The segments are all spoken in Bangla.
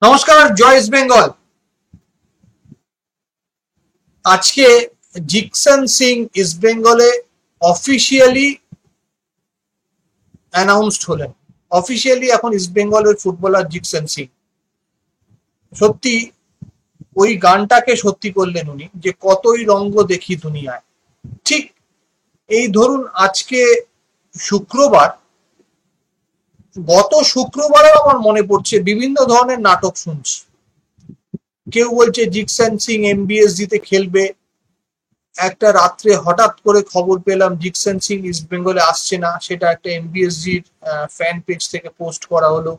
নমস্কার, জয় ইস্ট বেঙ্গল। আজকে জিকসন সিং ইস্ট বেঙ্গলে অফিসিয়ালি অ্যানাউন্সড হলেন। অফিসিয়ালি এখন ইস্ট বেঙ্গলের ফুটবলার জিকসন সিং। সত্যি ওই গানটাকে সত্যি করলেন উনি, যে কতই রঙ্গ দেখি দুনিয়ায়। ঠিক এই ধরুন, আজকে শুক্রবার, গত শুক্রবারেও আমার মনে পড়ছে বিভিন্ন ধরনের নাটক শুনছি। কেউ বলছে জিকসন সিং এমবিএসজি তে খেলবে, একটা রাত্রে হঠাৎ করে খবর পেলাম জিকসন সিং ইস্ট বেঙ্গলে আসছে না, সেটা একটা এমবিএসজির ফ্যান পেজ থেকে পোস্ট করা হলো।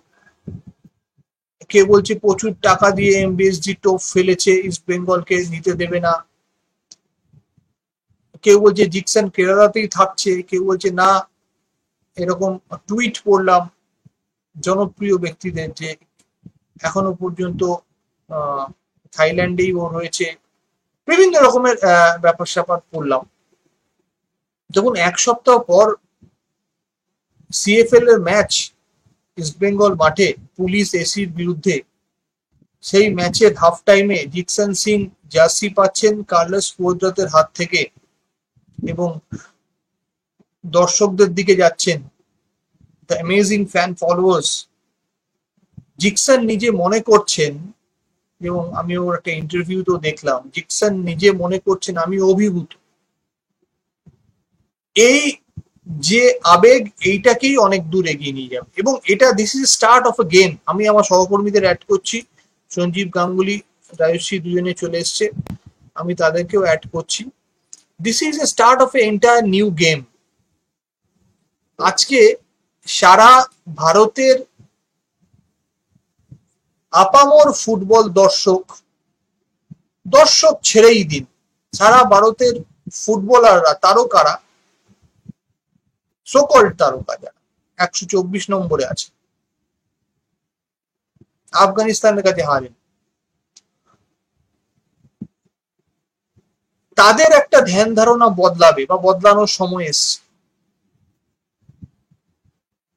কেউ বলছে প্রচুর টাকা দিয়ে এমবিএসজি টোপ ফেলেছে, ইস্ট বেঙ্গলকে নিতে দেবে না। কেউ বলছে জিকসন কেরালাতেই থাকছে, কেউ বলছে না। এরকম টুইট পড়লাম জনপ্রিয় ব্যক্তিদের, যে এখনো পর্যন্ত থাইল্যান্ডেই ও রয়েছে। বিভিন্ন রকমের ব্যাপার স্যাপার পড়লাম। দেখুন, এক সপ্তাহ পর সিএফএল এর ম্যাচ, ইস্টবেঙ্গল মাঠে পুলিশ এসির বিরুদ্ধে। সেই ম্যাচের হাফ টাইমে জিকসন সিং জার্সি পাচ্ছেন কার্লোস কুয়াদ্রাতের হাত থেকে এবং দর্শকদের দিকে যাচ্ছেন। The amazing fan followers. Jeakson নিজে মনে করছেন, এবং আমি ওর একটা ইন্টারভিউতেও দেখলাম, জিকসন নিজে মনে করছেন আমি অভিভূত। এই যে আবেগ, এইটাকেই অনেক দূর এগিয়ে নিয়ে যাবে। এবং এটা this is start of A game. আমি আমার সহকর্মীদের অ্যাড করছি, সঞ্জীব গাঙ্গুলি, রায়শ্রী দুজনে চলে এসছে, আমি তাদেরকেও অ্যাড করছি। This is a start of A entire new game. আজকে সারা ভারতের আপামর ফুটবল দর্শক ছেড়েই দিন, সারা ভারতের ফুটবলাররা, তারকারা, সকল তারকা যারা 124 নম্বরে আছে, আফগানিস্তানের কাছে হারেন, তাদের একটা ধ্যান ধারণা বদলাবে বা বদলানোর সময় এসছে।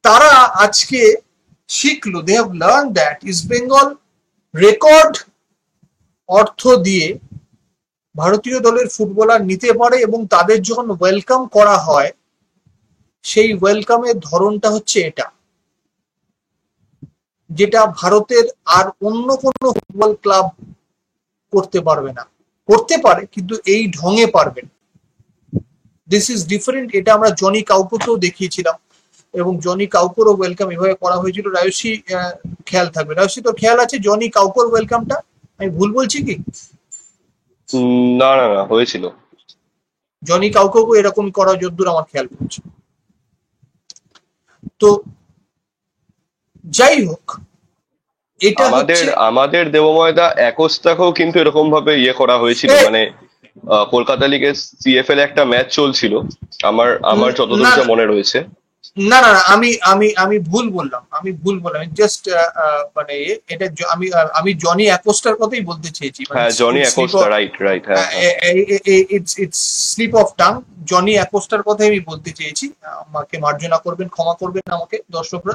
তারা আজকে শিখলো, they have learn that East Bengal record অর্থ দিয়ে ভারতীয় দলের ফুটবলার নিতে পারে, এবং তাদের যখন ওয়েলকাম করা হয়, সেই ওয়েলকামের ধরনটা হচ্ছে এটা, যেটা ভারতের আর অন্য কোনো ফুটবল ক্লাব করতে পারবে না। করতে পারে, কিন্তু এই ঢঙে পারবে না। This is different. এটা আমরা জনি কাউকোকেও দেখিয়েছিলাম, এবং জনি কাউকোরও ওয়েলকাম এভাবে করা হয়েছিল। রায়সী খেয়াল থাকবে, রায়সী তোর খেয়াল আছে জনি কাউকোর ওয়েলকামটা? আমি ভুল বলছি কি? না না না, হয়েছিল। জনি কাউকোকে এরকমই করা যদ্দূর আমার খেয়াল পড়ছে। তো যাই হোক, এটা আমাদের হচ্ছে আমাদের দেবময়দা একস্তাকেও কিন্তু এরকম ভাবে করা হয়েছিল, এ, মানে কলকাতা লিগে সিএফএল একটা ম্যাচ চলছিল। আমার আমার যতদূর না যা মনে রয়েছে। না না না, আমি আমি আমি ভুল বললাম, জাস্ট মানে এটা আমি আমি জনি অ্যাকোস্টার কথাই বলতে চেয়েছি, মানে হ্যাঁ, Johnny slip Acosta, off, right right, হ্যাঁ হ্যাঁ। It's it's slip of tongue. Johnny অ্যাকোস্টার কথাই আমি বলতে চেয়েছি। আমাকে মার্জনা করবেন, ক্ষমা করবেন আমাকে দর্শকরা,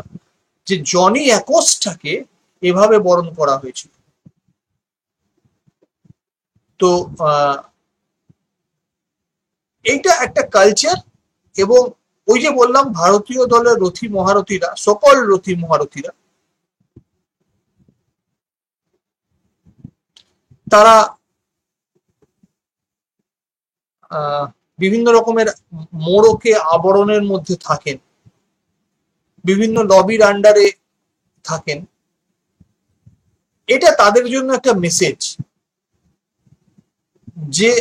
যে জনি অ্যাকোস্টাকে এভাবে বরণ করা হয়েছিল। তো এইটা একটা কালচার। এবং ওই যে বললাম, ভারতীয় দলের রথী মহারথীরা, সকল রথী মহারথীরা, তারা বিভিন্ন রকমের মোড়কে আবরণের মধ্যে থাকেন, বিভিন্ন লবির আন্ডারে থাকেন। এটা তাদের জন্য একটা মেসেজ, যে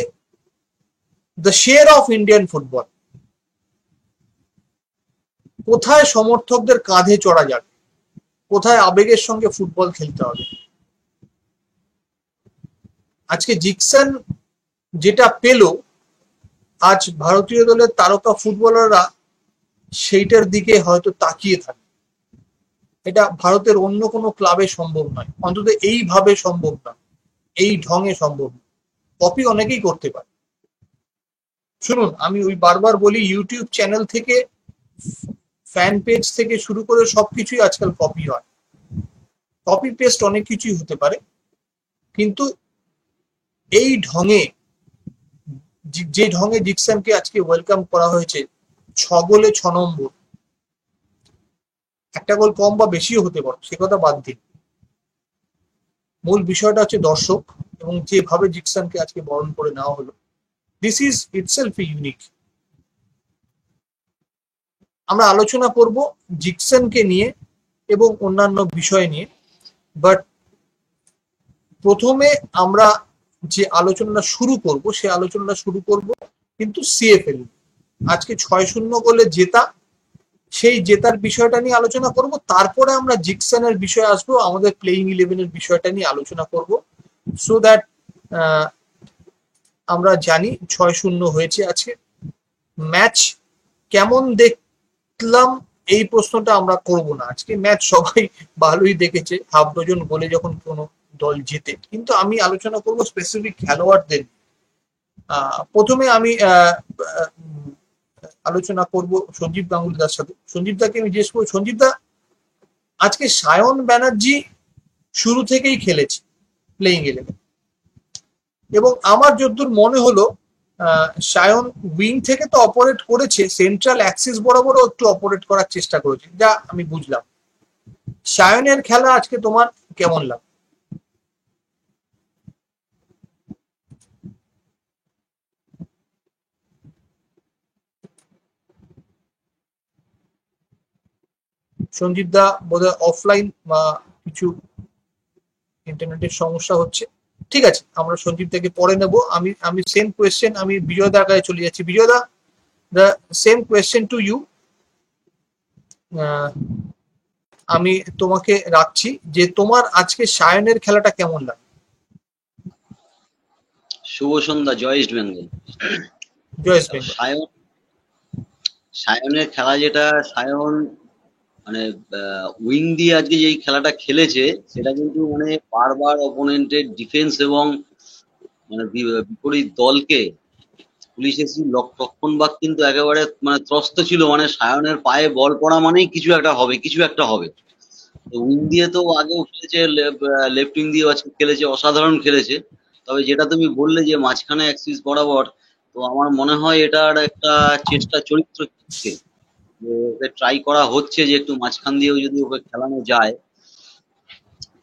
the share of Indian football, কোথায় সমর্থকদের কাঁধে চড়া যাবে, কোথায় আবেগের সঙ্গে ফুটবল খেলতে হবে। আজকে জিকসন যেটা পেল, আজ ভারতীয় দলের তারকা ফুটবলাররা সেইটার দিকে হয়তো তাকিয়ে থাকে। এটা ভারতের অন্য কোনো ক্লাবে সম্ভব নয়, অন্তত এইভাবে সম্ভব নয়, এই ঢঙে সম্ভব নয়। কপি অনেকেই করতে পারে। শুনুন, আমি ওই বারবার বলি, ইউটিউব চ্যানেল থেকে, ফ্যান পেজ থেকে শুরু করে সবকিছুই আজকাল কপি হয়। কপি পেস্ট অনেক কিছুই হতে পারে, কিন্তু এই ঢঙে যে ঢঙে ডিকসনকে আজকে ওয়েলকাম করা হয়েছে, 6 গোলে 6 নম্বর, একটা গোল কম বা বেশিও হতে পারে, সে কথা বাদ দিন। মূল বিষয়টা হচ্ছে দর্শক এবং যেভাবে ডিকসনকে আজকে বরণ করে নেওয়া হলো, দিস ইজ ইটসেলফ ইউনিক। আমরা আলোচনা করব ডিকসনকে নিয়ে এবং অন্যান্য বিষয় নিয়ে, বাট প্রথমে আমরা যে আলোচনাটা শুরু করব সে আলোচনাটা শুরু করব কিন্তু সিএফএল। আজকে 6-0 গোলে জেতা, সেই জেতার বিষয়টা নিয়ে আলোচনা করব, তারপরে আমরা ডিকসনের বিষয়ে আসবো, আমাদের প্লেইং ইলেভেনের বিষয়টা নিয়ে আলোচনা করব, সো দ্যাট আমরা জানি 6-0 হয়েছে আজকে। ম্যাচ কেমন দেখলাম এই প্রশ্নটা আমরা করব না আজকে, ম্যাচ সবাই ভালোই দেখেছে, হাফ ডজন গোলে যখন কোনো দল জেতে, কিন্তু আমি আলোচনা করব স্পেসিফিক খেলোয়াড়দের। প্রথমে আমি আলোচনা করব সঞ্জীব গাঙ্গুলি দার সাথে। সঞ্জীব দাকে আমি জিজ্ঞেস করবো, সঞ্জীব দা, আজকে সায়ন ব্যানার্জি শুরু থেকেই খেলেছে প্লেইং ইলেভেন, এবং আমার যতদূর মনে হলো সায়ন উইং থেকে তো অপারেট করেছে, সেন্ট্রাল অ্যাক্সিস বরাবরও একটু অপারেট করার চেষ্টা করেছে, যা আমি বুঝলাম। সায়নের খেলা আজকে তোমার কেমন লাগে? সঞ্জীব দা বোধহয় অফলাইন বা কিছু ইন্টারনেটের সমস্যা হচ্ছে। ঠিক আছে, আমরা সঞ্জীব দাকে পরে নেব। আমি সেম কোয়েশ্চেন আমি বিজয় দার কাছে চলে যাচ্ছি। Bijoy da, the same question to you. আমি তোমাকে রাখছি যে তোমার আজকে সায়নের খেলাটা কেমন লাগে? শুভ সন্ধ্যা, জয় ইস্ট বেঙ্গল। জয় ইস্ট বেঙ্গল। সায়নের খেলা যেটা, সায়ন মানে উইং দিয়ে আজকে যেই খেলাটা খেলেছে সেটা কিন্তু মানে বারবার অপোনেন্টের ডিফেন্স এবং মানে বিপরীত দলকে পুলিশ এসি রক্ষণভাগ কিন্তু একেবারে মানে ত্রস্ত ছিল, মানে সায়নের পায়ে বল পড়া মানেই কিছু একটা হবে, কিছু একটা হবে। তো উইং দিয়ে তো আগেও খেলেছে, লেফট উইং দিয়ে আজকে খেলেছে, অসাধারণ খেলেছে। তবে যেটা তুমি বললে যে মাঝখানে অ্যাক্সিস বরাবর, তো আমার মনে হয় এটার একটা চেষ্টা চরিত্র হচ্ছে, যে ওকে ট্রাই করা হচ্ছে যে একটু মাঝখান দিয়েও যদি ওকে খেলানো যায়।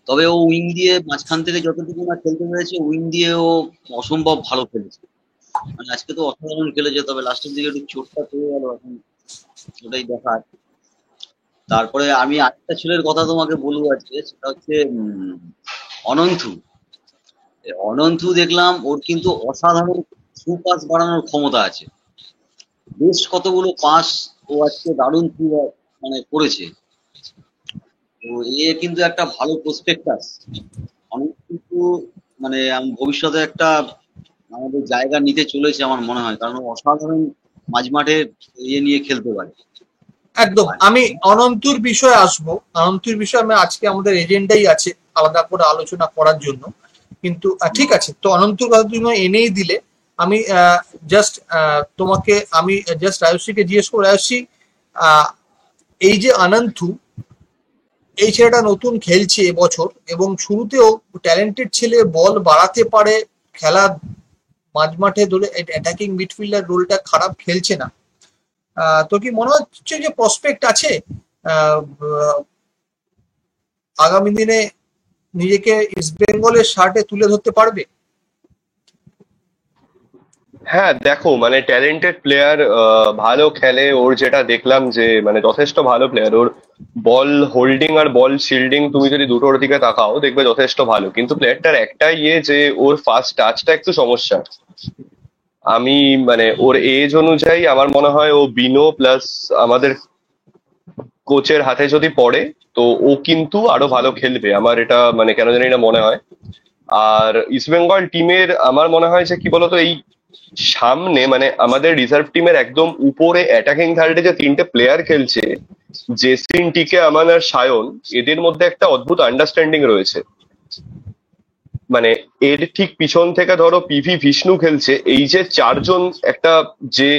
তবে ও উইং দিয়ে মাঝখান থেকে যতটুকু না খেলতে পেরেছে, উইং দিয়ে ও অসম্ভব ভালো খেলেছে, মানে আজকে তো অসাধারণ খেলেছে। তবে লাস্টের দিকে একটু চোটটা পেয়ে গেল, এখন ওটাই দেখার। তারপরে আমি আরেকটা ছেলের কথা তোমাকে বলবো আজকে, সেটা হচ্ছে অনন্থু। অনন্থু দেখলাম ওর কিন্তু অসাধারণ থ্রু পাস বাড়ানোর ক্ষমতা আছে, বেশ কতগুলো পাস ও আজকে দারুণ থ্রু মানে করেছে। তো এ কিন্তু একটা ভালো প্রসপেক্টাস, অনেক কিন্তু মানে ভবিষ্যতে একটা আমাদের জায়গা নিতে চলেছে আমার মনে হয়, কারণ ও অসাধারণ মাঝমাঠে ইয়ে নিয়ে খেলতে পারে। একদম, আমি অনন্তুর বিষয়ে আসবো। অনন্তুর বিষয়ে আমি আজকে আমাদের এজেন্ডাই আছে আলাদা করে আলোচনা করার জন্য, কিন্তু ঠিক আছে, তো অনন্তুর কথা তুমি এনেই দিলে। আমি জাস্ট তোমাকে আমি জাস্ট রায়শ্রীকে জিজ্ঞেস করবো, রায়শ্রী, এই যে অনন্তু, এই ছেলেটা নতুন খেলছে এবছর এবং শুরুতেও ট্যালেন্টেড ছেলে, বল বাড়াতে পারে, খেলা মাঝমাঠে ধরে অ্যাটাকিং মিডফিল্ডার রোলটা খারাপ খেলছে না, তো কি মনে হচ্ছে যে প্রসপেক্ট আছে আগামী দিনে নিজেকে ইস্ট বেঙ্গলের শার্টে তুলে ধরতে পারবে? হ্যাঁ দেখো, মানে ট্যালেন্টেড প্লেয়ার, ভালো খেলে, ওর যেটা দেখলাম যে মানে যথেষ্ট ভালো প্লেয়ার। ওর বল হোল্ডিং আর বল শিল্ডিং তুমি যদি দুটোর দিকে তাকাও দেখবে যথেষ্ট ভালো, কিন্তু প্লেয়ারটার একটাই ইয়ে যে ওর ফার্স্ট টাচটা একটু সমস্যা। আমি মানে ওর এজ অনুযায়ী আমার মনে হয় ও বিনো প্লাস আমাদের কোচের হাতে যদি পড়ে তো ও কিন্তু আরো ভালো খেলবে, আমার এটা মানে কেন জানি না মনে হয়। আর ইস্টবেঙ্গল টিমের আমার মনে হয় যে কি বলতো, এই সামনে মানে আমাদের রিজার্ভ টিমের একদম উপরে অ্যাটাকিং থার্ডে যে তিনটে প্লেয়ার খেলছে, জেসিন, টিকে, আমান আর সায়ন, এদের মধ্যে একটা অদ্ভুত আন্ডারস্ট্যান্ডিং রয়েছে। মানে এর ঠিক পিছন থেকে ধরো পিভি বিষ্ণু খেলছে, এই যে চারজন একটা যে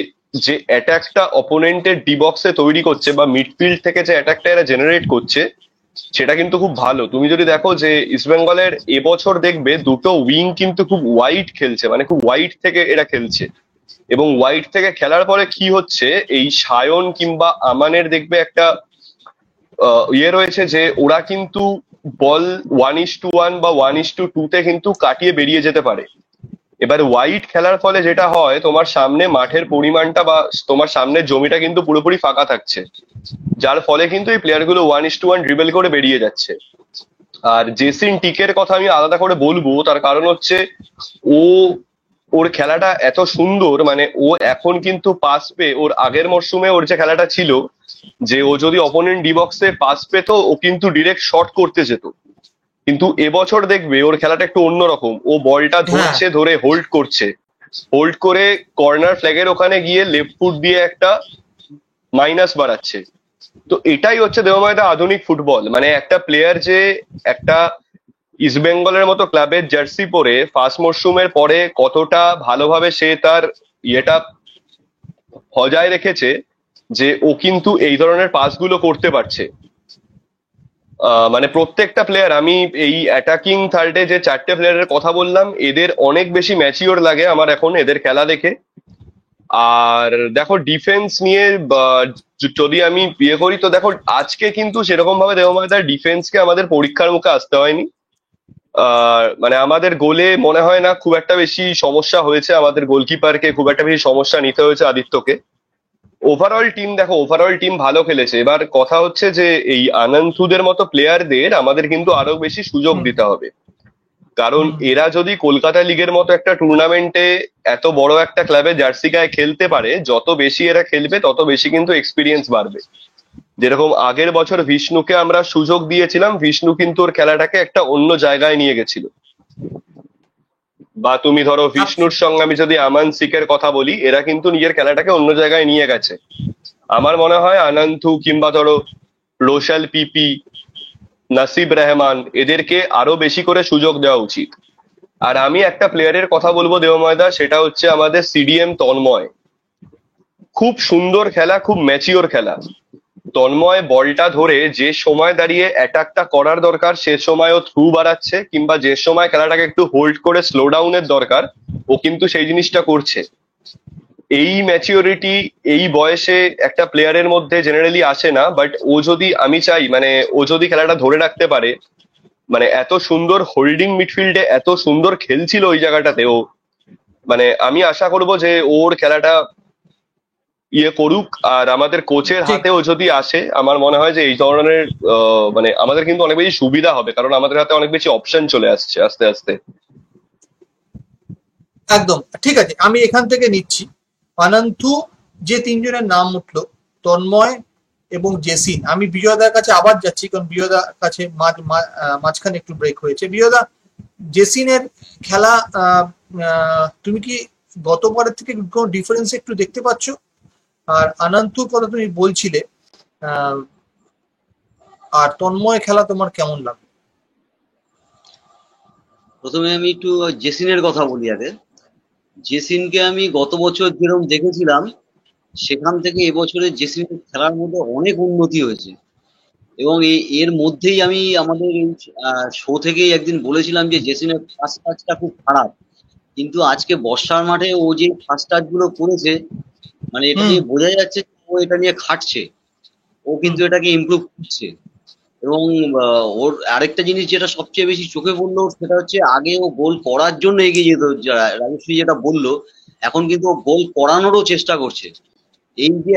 যে অ্যাটাকটা অপোনেন্টের ডি বক্সে তৈরি করছে বা মিডফিল্ড থেকে যে অ্যাটাকটা এরা জেনারেট করছে, সেটা কিন্তু খুব ভালো। তুমি যদি দেখো যে ইস্টবেঙ্গলের এবছর দেখবে দুটো উইং কিন্তু খুব ওয়াইড খেলছে, মানে খুব ওয়াইড থেকে এরা খেলছে। এবং ওয়াইড থেকে খেলার পরে কি হচ্ছে, এই সায়ন কিংবা আমানের দেখবে একটা ইয়ে রয়েছে যে ওরা কিন্তু বল 1:1 বা 1:2 তে কিন্তু কাটিয়ে বেরিয়ে যেতে পারে। এবার ওয়াইড খেলার ফলে যেটা হয়, তোমার সামনে মাঠের পরিমাণটা বা তোমার সামনের জমিটা কিন্তু পুরোপুরি ফাঁকা থাকছে, যার ফলে কিন্তু এই প্লেয়ার গুলো 1:1 ড্রিবল করে বেরিয়ে যাচ্ছে। আর জেসিন টিকের কথা আমি আলাদা করে বলবো, তার কারণ হচ্ছে ও ওর খেলাটা এত সুন্দর, মানে ও এখন কিন্তু পাস পেয়ে, ওর আগের মরশুমে ওর যে খেলাটা ছিল যে ও যদি অপোনেন্ট ডি বক্সে পাস পেতো ও কিন্তু ডিরেক্ট শট করতে যেত। কিন্তু এবছর দেখবে ওর খেলাটা একটু অন্যরকম, ও বলটা হ্যাঁ, ধরছে, ধরে হোল্ড করছে, হোল্ড করে কর্নার ফ্ল্যাগের ওখানে গিয়ে লেফট ফুট দিয়ে একটা মাইনাস বাড়াচ্ছে। তো এটাই হচ্ছে দেবময়দা আধুনিক ফুটবল, মানে একটা প্লেয়ার যে একটা ইস্টবেঙ্গলের মতো ক্লাবের জার্সি পরে ফার্স্ট মরশুমের পরে কতটা ভালোভাবে সে তার ইয়েটা বজায় রেখেছে, যে ও কিন্তু এই ধরনের পাসগুলো করতে পারছে। মানে প্রত্যেকটা প্লেয়ার, আমি এই অ্যাটাকিং থার্ডে যে চারটে প্লেয়ারের কথা বললাম, এদের অনেক বেশি ম্যাচিওর লাগে আমার এখন এদের খেলা দেখে। আর দেখো ডিফেন্স নিয়ে যদি আমি বিয়ে করি, তো দেখো আজকে কিন্তু সেরকম ভাবে দেবমাতার ডিফেন্সকে আমাদের পরীক্ষার মুখে আসতে হয়নি। মানে আমাদের গোলে মনে হয় না খুব একটা বেশি সমস্যা হয়েছে, আমাদের গোলকিপারকে খুব একটা বেশি সমস্যা নিতে হয়েছে আদিত্যকে। ওভারঅল টিম দেখো, ওভারঅল টিম ভালো খেলেছে। এবার কথা হচ্ছে যে এই আনন্দুদের মতো প্লেয়ারদের আমাদের কিন্তু আরো বেশি সুযোগ হুম, দিতে হবে, কারণ হুম, এরা যদি কলকাতা লিগের মতো একটা টুর্নামেন্টে এত বড় একটা ক্লাবে জার্সি গায়ে খেলতে পারে, যত বেশি এরা খেলবে তত বেশি কিন্তু এক্সপিরিয়েন্স বাড়বে। যেরকম আগের বছর বিষ্ণুকে আমরা সুযোগ দিয়েছিলাম, বিষ্ণু কিন্তু ওর খেলাটাকে একটা অন্য জায়গায় নিয়ে গেছিল। বা তুমি ধরো বিষ্ণুর সঙ্গে আমি যদি আমান সিকের কথা বলি, এরা কিন্তু নিজের খেলাটাকে অন্য জায়গায় নিয়ে গেছে। আমার মনে হয় আনন্দু কিংবা ধরো রোশাল পিপি, নাসিব রহমান, এদেরকে আরো বেশি করে সুযোগ দেওয়া উচিত। আর আমি একটা প্লেয়ারের কথা বলবো দেবময়দা, সেটা হচ্ছে আমাদের সিডিএম তন্ময়। খুব সুন্দর খেলা, খুব ম্যাচিওর খেলা। তন্ময় বলটা ধরে যে সময় দাঁড়িয়ে অ্যাটাকটা করার দরকার সে সময় ও থ্রু বাড়াচ্ছে, কিংবা যে সময় খেলাটাকে একটু হোল্ড করে স্লো ডাউনের দরকার ও কিন্তু সেই জিনিসটা করছে। এই ম্যাচিওরিটি এই বয়সে একটা প্লেয়ারের মধ্যে জেনারেলি আসে না, বাট ও যদি, আমি চাই মানে ও যদি খেলাটা ধরে রাখতে পারে, মানে এত সুন্দর হোল্ডিং মিডফিল্ডে এত সুন্দর খেলছিল ওই জায়গাটাতে ও, মানে আমি আশা করব যে ওর খেলাটা ইয়ে করুক। আর আমাদের কোচের ঠিক, হাতেও যদি আসে, আমার মনে হয় যে এই ধরনের মানে আমাদের কিন্তু অনেক বেশি সুবিধা হবে, কারণ আমাদের হাতে অনেক বেশি অপশন চলে আসছে আস্তে আস্তে। একদম ঠিক আছে। আমি এখান থেকে নিচ্ছি অনন্তু, যে তিনজনের নাম উঠলো, তন্ময় এবং জেসিন। আমি বিজয়দার কাছে আবার যাচ্ছি, কারণ বিজয়দার কাছে মাঝখানে একটু ব্রেক হয়েছে। বিজয়দা, জেসিনের খেলা তুমি কি গতবারের থেকে কোনো ডিফারেন্স একটু দেখতে পাচ্ছ? আর আনন্তুর কথা তুমি বলছিলে, আহ, আর তন্ময় খেলা তোমার কেমন লাগে? প্রথমে আমি একটু জেসিনের কথা বলি আগে। জেসিনকে আমি গত বছর যেরকম দেখেছিলাম, সেখান থেকে এবছরের জেসিনের খেলার মধ্যে অনেক উন্নতি হয়েছে। এবং এর মধ্যেই আমি আমাদের শো থেকেই একদিন বলেছিলাম যে জেসিনের ফার্স্ট টাচটা খুব খারাপ, কিন্তু আজকে বর্ষার মাঠে ও যে ফার্স্ট টাচ গুলো করেছে, মানে এটা হুম, নিয়ে বোঝা যাচ্ছে যে ও এটা নিয়ে খাটছে, ও হুম, কিন্তু এটাকে ইমপ্রুভ করছে। এবং ওর আরেকটা জিনিস যেটা সবচেয়ে বেশি চোখে পড়লো, সেটা হচ্ছে আগে ও গোল করার জন্য এগিয়ে যেত, রাজশ্রী যেটা বললো, এখন কিন্তু ও গোল করানোরও চেষ্টা করছে। এই যে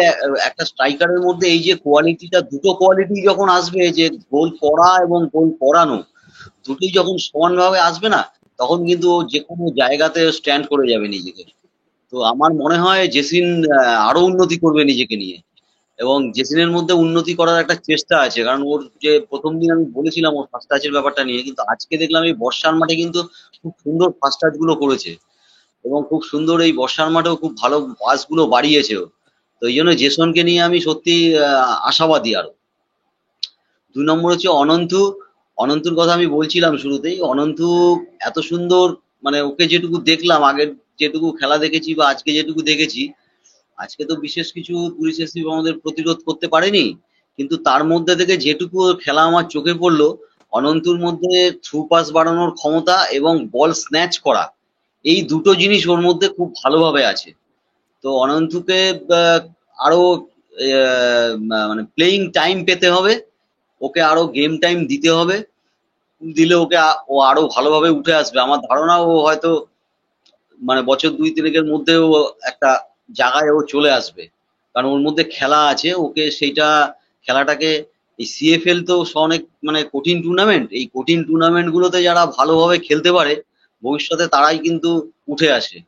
একটা স্ট্রাইকারের মধ্যে এই যে কোয়ালিটিটা, দুটো কোয়ালিটি যখন আসবে, যে গোল করা এবং গোল করানো, দুটোই যখন সমানভাবে আসবে না, তখন কিন্তু ও যে কোনো জায়গাতে স্ট্যান্ড করে যাবে নিজেকে। তো আমার মনে হয় জেসিন আরো উন্নতি করবে নিজেকে নিয়ে। এবং জেসিনের মধ্যে উন্নতি করার একটা চেষ্টা আছে, কারণ ওর যে প্রথম দিন আমি বলেছিলাম ওর ফার্স্ট টাচের ব্যাপারটা নিয়ে, কিন্তু আজকে দেখলাম এই বর্ষার মাঠে কিন্তু খুব সুন্দর ফার্স্ট টাচ গুলো করেছে। এবং খুব সুন্দর এই বর্ষার মাঠেও খুব ভালো পাস গুলো বাড়িয়েছে ও। তো এই জন্য জেসনকে নিয়ে আমি সত্যি আশাবাদী আরো। 2 নম্বর হচ্ছে অনন্তু। অনন্তুর কথা আমি বলছিলাম শুরুতেই। অনন্তু এত সুন্দর, মানে ওকে যেটুকু দেখলাম, আগের যেটুকু খেলা দেখেছি বা আজকে যেটুকু দেখেছি, আজকে তো বিশেষ কিছু পুলিশ এসে আমাদের প্রতিরোধ করতে পারেনি, কিন্তু তার মধ্যে থেকে যেটুকু ওর খেলা আমার চোখে পড়লো, অনন্তুর মধ্যে থ্রু পাস বাড়ানোর ক্ষমতা এবং বল স্ন্যাচ করা, এই দুটো জিনিস ওর মধ্যে খুব ভালোভাবে আছে। তো অনন্তুকে আরো মানে প্লেইং টাইম পেতে হবে, ওকে আরো গেম টাইম দিতে হবে। দিলে ওকে ও আরো ভালোভাবে উঠে আসবে। আমার ধারণা ও হয়তো মানে বছর 2-3 মধ্যে ও একটা জায়গায় ও চলে আসবে, কারণ ওর মধ্যে খেলা আছে। ওকে সেইটা খেলাটাকে, এই সিএফএল তো অনেক মানে কঠিন টুর্নামেন্ট, এই কঠিন টুর্নামেন্ট গুলোতে যারা ভালোভাবে খেলতে পারে ভবিষ্যতে তারাই কিন্তু উঠে আসে।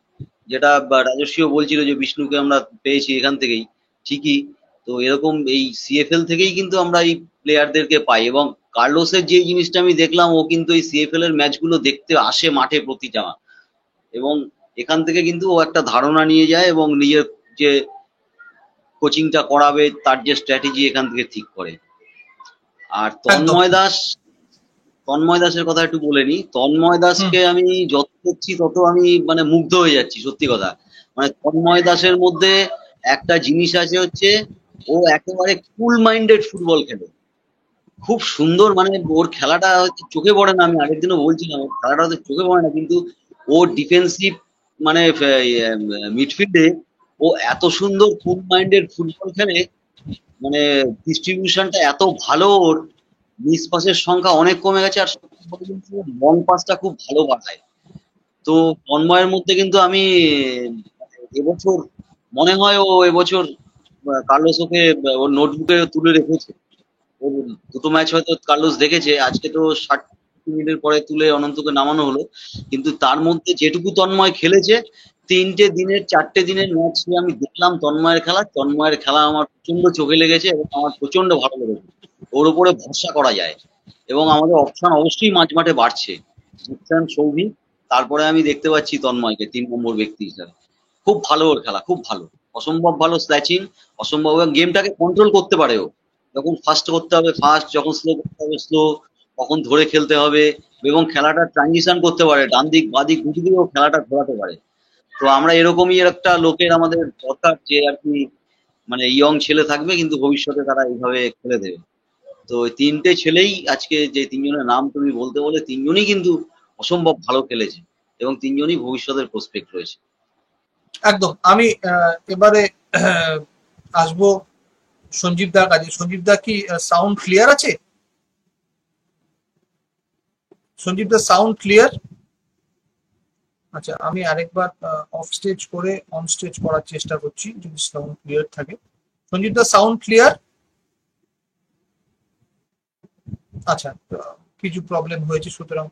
যেটা রাজস্বীও বলছিল যে বিষ্ণুকে আমরা পেয়েছি এখান থেকেই, ঠিকই। তো এরকম এই সিএফএল থেকেই কিন্তু আমরা এই প্লেয়ারদেরকে পাই। এবং কার্লোসের যে জিনিসটা আমি দেখলাম, ও কিন্তু এই সিএফএল এর ম্যাচগুলো দেখতে আসে মাঠে প্রতিটা, এবং এখান থেকে কিন্তু ও একটা ধারণা নিয়ে যায় এবং নিজের যে কোচিংটা করাবে তার যে স্ট্র্যাটেজি এখান থেকে ঠিক করে। আর একদম। তন্ময় দাসের কথা একটু বলে নি। তন্ময় হুম। দাসকে আমি যত দেখছি তত আমি মানে মুগ্ধ হয়ে যাচ্ছি, সত্যি কথা। মানে তন্ময় দাসের মধ্যে একটা জিনিস আছে, হচ্ছে ও একেবারে কুল মাইন্ডেড ফুটবল খেলে, খুব সুন্দর। মানে ওর খেলাটা হয়তো চোখে পড়ে না, আমি আরেকদিনও বলছিলাম ওর খেলাটা হয়তো চোখে পড়ে না, কিন্তু ও ডিফেন্সিভ মানে মিডফিল্ডে ও এত সুন্দর কুল মাইন্ডেড ফুটবল খেলে। মানে ডিস্ট্রিবিউশনটা এত ভালো, ওর মিস পাসের সংখ্যা অনেক কমে গেছে, আর লং পাসটা খুব ভালো বাড়ায়। তো তন্ময়ের মধ্যে কিন্তু আমি এবছর মনে হয় ও এবছর কার্লোস ওকে ওর নোটবুকে তুলে রেখেছে। ওর দুটো ম্যাচ হয়তো কার্লোস দেখেছে, আজকে তো 60 মিনিটের পরে তুলে অনন্তকে নামানো হলো। কিন্তু তার মধ্যে যেটুকু তন্ময় খেলেছে, 3 দিনের 4 দিনের ম্যাচ আমি দেখলাম তন্ময়ের খেলা। তন্ময়ের খেলা আমার প্রচন্ড চোখে লেগেছে এবং আমার প্রচন্ড ভালো লেগেছে। ওর উপরে ভরসা করা যায়, এবং আমাদের অপশন অবশ্যই মাঝ মাঠে বাড়ছে। জিকসান, সৌভিক, তারপরে আমি দেখতে পাচ্ছি তন্ময়কে 3 নম্বর ব্যক্তি হিসাবে। খুব ভালো ওর খেলা, খুব ভালো, অসম্ভব ভালো স্ল্যাচিং, অসম্ভব। গেমটাকে কন্ট্রোল করতে পারে ও, যখন ফাস্ট করতে হবে ফাস্ট, যখন স্লো করতে হবে স্লো, কখন ধরে খেলতে হবে, এবং খেলাটা ট্রানজিশন করতে পারে, ডান দিক বাঁ দিক দুটো দিকেও খেলাটা ঘোরাতে পারে। তো আমরা এরকমই একটা লোকের আমাদের দরকার, যে আর কি মানে ইয়ং ছেলে থাকবে কিন্তু ভবিষ্যতে তারা এইভাবে খেলে দেবে। তো ওই 3টে ছেলেই আজকে যে 3জনের নাম তুমি বলতে বলে, 3জনই কিন্তু অসম্ভব ভালো খেলেছে, এবং 3জনই ভবিষ্যতের প্রসপেক্ট রয়েছে। একদম। আমি এবারে আসবো সঞ্জীব দার কাছে। সঞ্জীব দা, কি সাউন্ড ক্লিয়ার আছে? সঞ্জীব দা, সাউন্ড ক্লিয়ার? আচ্ছা, আমি আরেকবার অফ স্টেজ করে অন স্টেজ করার চেষ্টা করছি, যদি সাউন্ড ক্লিয়ার থাকে। সঞ্জীব দা, সাউন্ড ক্লিয়ার? আচ্ছা, কিছু প্রবলেম হয়েছে, সুতরাং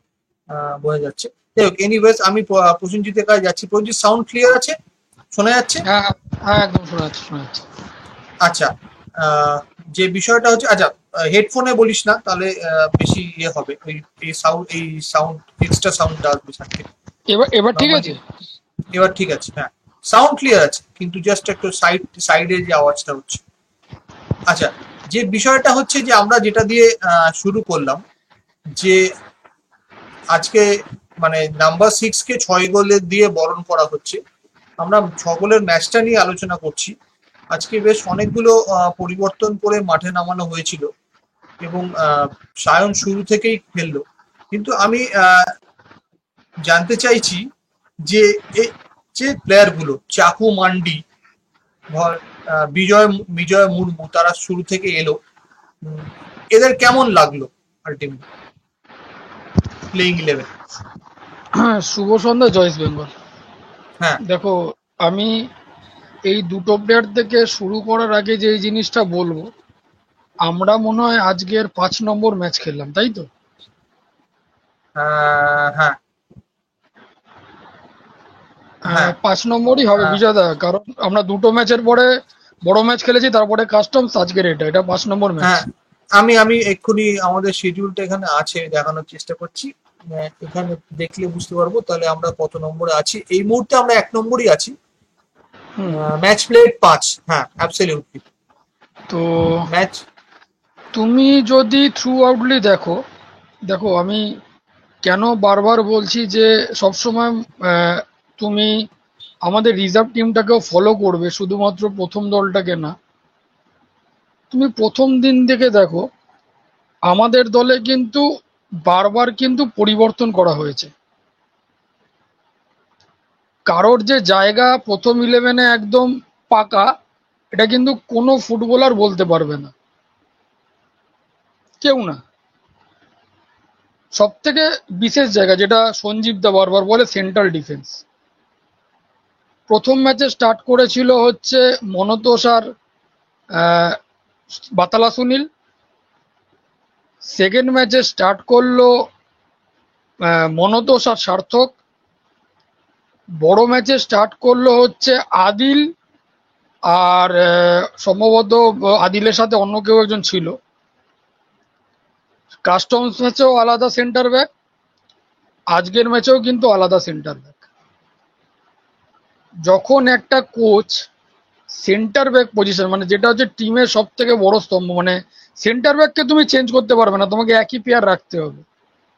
বোঝা যাচ্ছে। যাই হোক, এনিওয়েজ, আমি প্রসেনজিতের কাছে যাচ্ছি। প্রসেনজিৎ, সাউন্ড ক্লিয়ার আছে? শোনা যাচ্ছে? হ্যাঁ হ্যাঁ হ্যাঁ, একদম শোনা যাচ্ছে শোনা যাচ্ছে। আচ্ছা, যে বিষয়টা হচ্ছে, আচ্ছা, হেডফোনে বলিস না, তাহলে বেশি ইয়ে হবে। এই সাউন্ড এক্সট্রা সাউন্ডটা আসবে সাথে। এবার এবার ঠিক নর্মালি আছে। এবার ঠিক আছে, হ্যাঁ। সাউন্ড ক্লিয়ার আছে, কিন্তু জাস্ট একটু সাইডে যে আওয়াজটা হচ্ছে। আচ্ছা, যে বিষয়টা হচ্ছে, যে আমরা যেটা দিয়ে শুরু করলাম, যে আজকে মানে নাম্বার 6-কে 6 গোলের দিয়ে বরণ করা হচ্ছে। আমরা 6 গোলের ম্যাচটা নিয়ে আলোচনা করছি। আজকে বেশ অনেকগুলো পরিবর্তন করে মাঠে নামানো হয়েছিল, এবং সায়ন শুরু থেকেই খেললো। কিন্তু আমি জানতে চাইছি যে এই যে প্লেয়ারগুলো, চাকু মান্ডি, বিজয় বিজয় মুর্মু, তারা শুরু থেকে এলো, এদের কেমন লাগলো আলটিমেটলি প্লেইং 11? শুভ সন্ধ্যা, জয়েস বেঙ্গল। হ্যাঁ। দেখো, আমি এই দুটো প্লেয়ার থেকে শুরু করার আগে যে এই জিনিসটা বলবো, আমরা মনে হয় আজকের 5 নম্বর ম্যাচ খেললাম, তাই তো? হ্যাঁ। হ্যাঁ। 5 নম্বরই হবে হ্যাঁ। বিজয় দা, কারণ আমরা দুটো ম্যাচের পরে বড় ম্যাচ খেলেছি, তারপরে কাস্টমস, আজকের এটা 5 নম্বর ম্যাচ। হ্যাঁ, আমি এক্ষুনি আমাদের শিডিউলটা এখানে আছে, দেখানোর চেষ্টা করছি। এখানে দেখলে বুঝতে পারবো তাহলে আমরা কত নম্বরে আছি। এই মুহূর্তে আমরা 1 নম্বরই আছি। Match played 5। হ্যাঁ, অ্যাবসলিউটলি। তো ম্যাচ, তুমি যদি থ্রু আউটলি দেখো, দেখো আমি কেন বারবার বলছি যে সবসময় তুমি আমাদের রিজার্ভ টিমটাকেও ফলো করবে, শুধুমাত্র প্রথম দলটাকে না। তুমি প্রথম দিন থেকে দেখো আমাদের দলে কিন্তু বারবার কিন্তু পরিবর্তন করা হয়েছে। কারোর যে জায়গা প্রথম 11-এ একদম পাকা, এটা কিন্তু কোনো ফুটবলার বলতে পারবে না, কেউ না। সব থেকে বিশেষ জায়গা যেটা সঞ্জীব দা বারবার বলে, সেন্ট্রাল ডিফেন্স। প্রথম ম্যাচে স্টার্ট করেছিল হচ্ছে মনতোষ আর আহ, বাতালা সুনীল। সেকেন্ড ম্যাচে স্টার্ট করলো মনতোষ আর সার্থক। বড় ম্যাচে স্টার্ট করলো হচ্ছে আদিল আর সম্ভবত আদিলের সাথে অন্য কেউ একজন ছিল। কাস্টমস ম্যাচেও আলাদা সেন্টার ব্যাক, আজকের ম্যাচেও কিন্তু আলাদা সেন্টার ব্যাক। যখন একটা কোচ সেন্টার ব্যাক পজিশন, মানে যেটা হচ্ছে টিমের সব থেকে বড় স্তম্ভ, মানে সেন্টার ব্যাককে তুমি চেঞ্জ করতে পারবে না, তোমাকে একই পেয়ার রাখতে হবে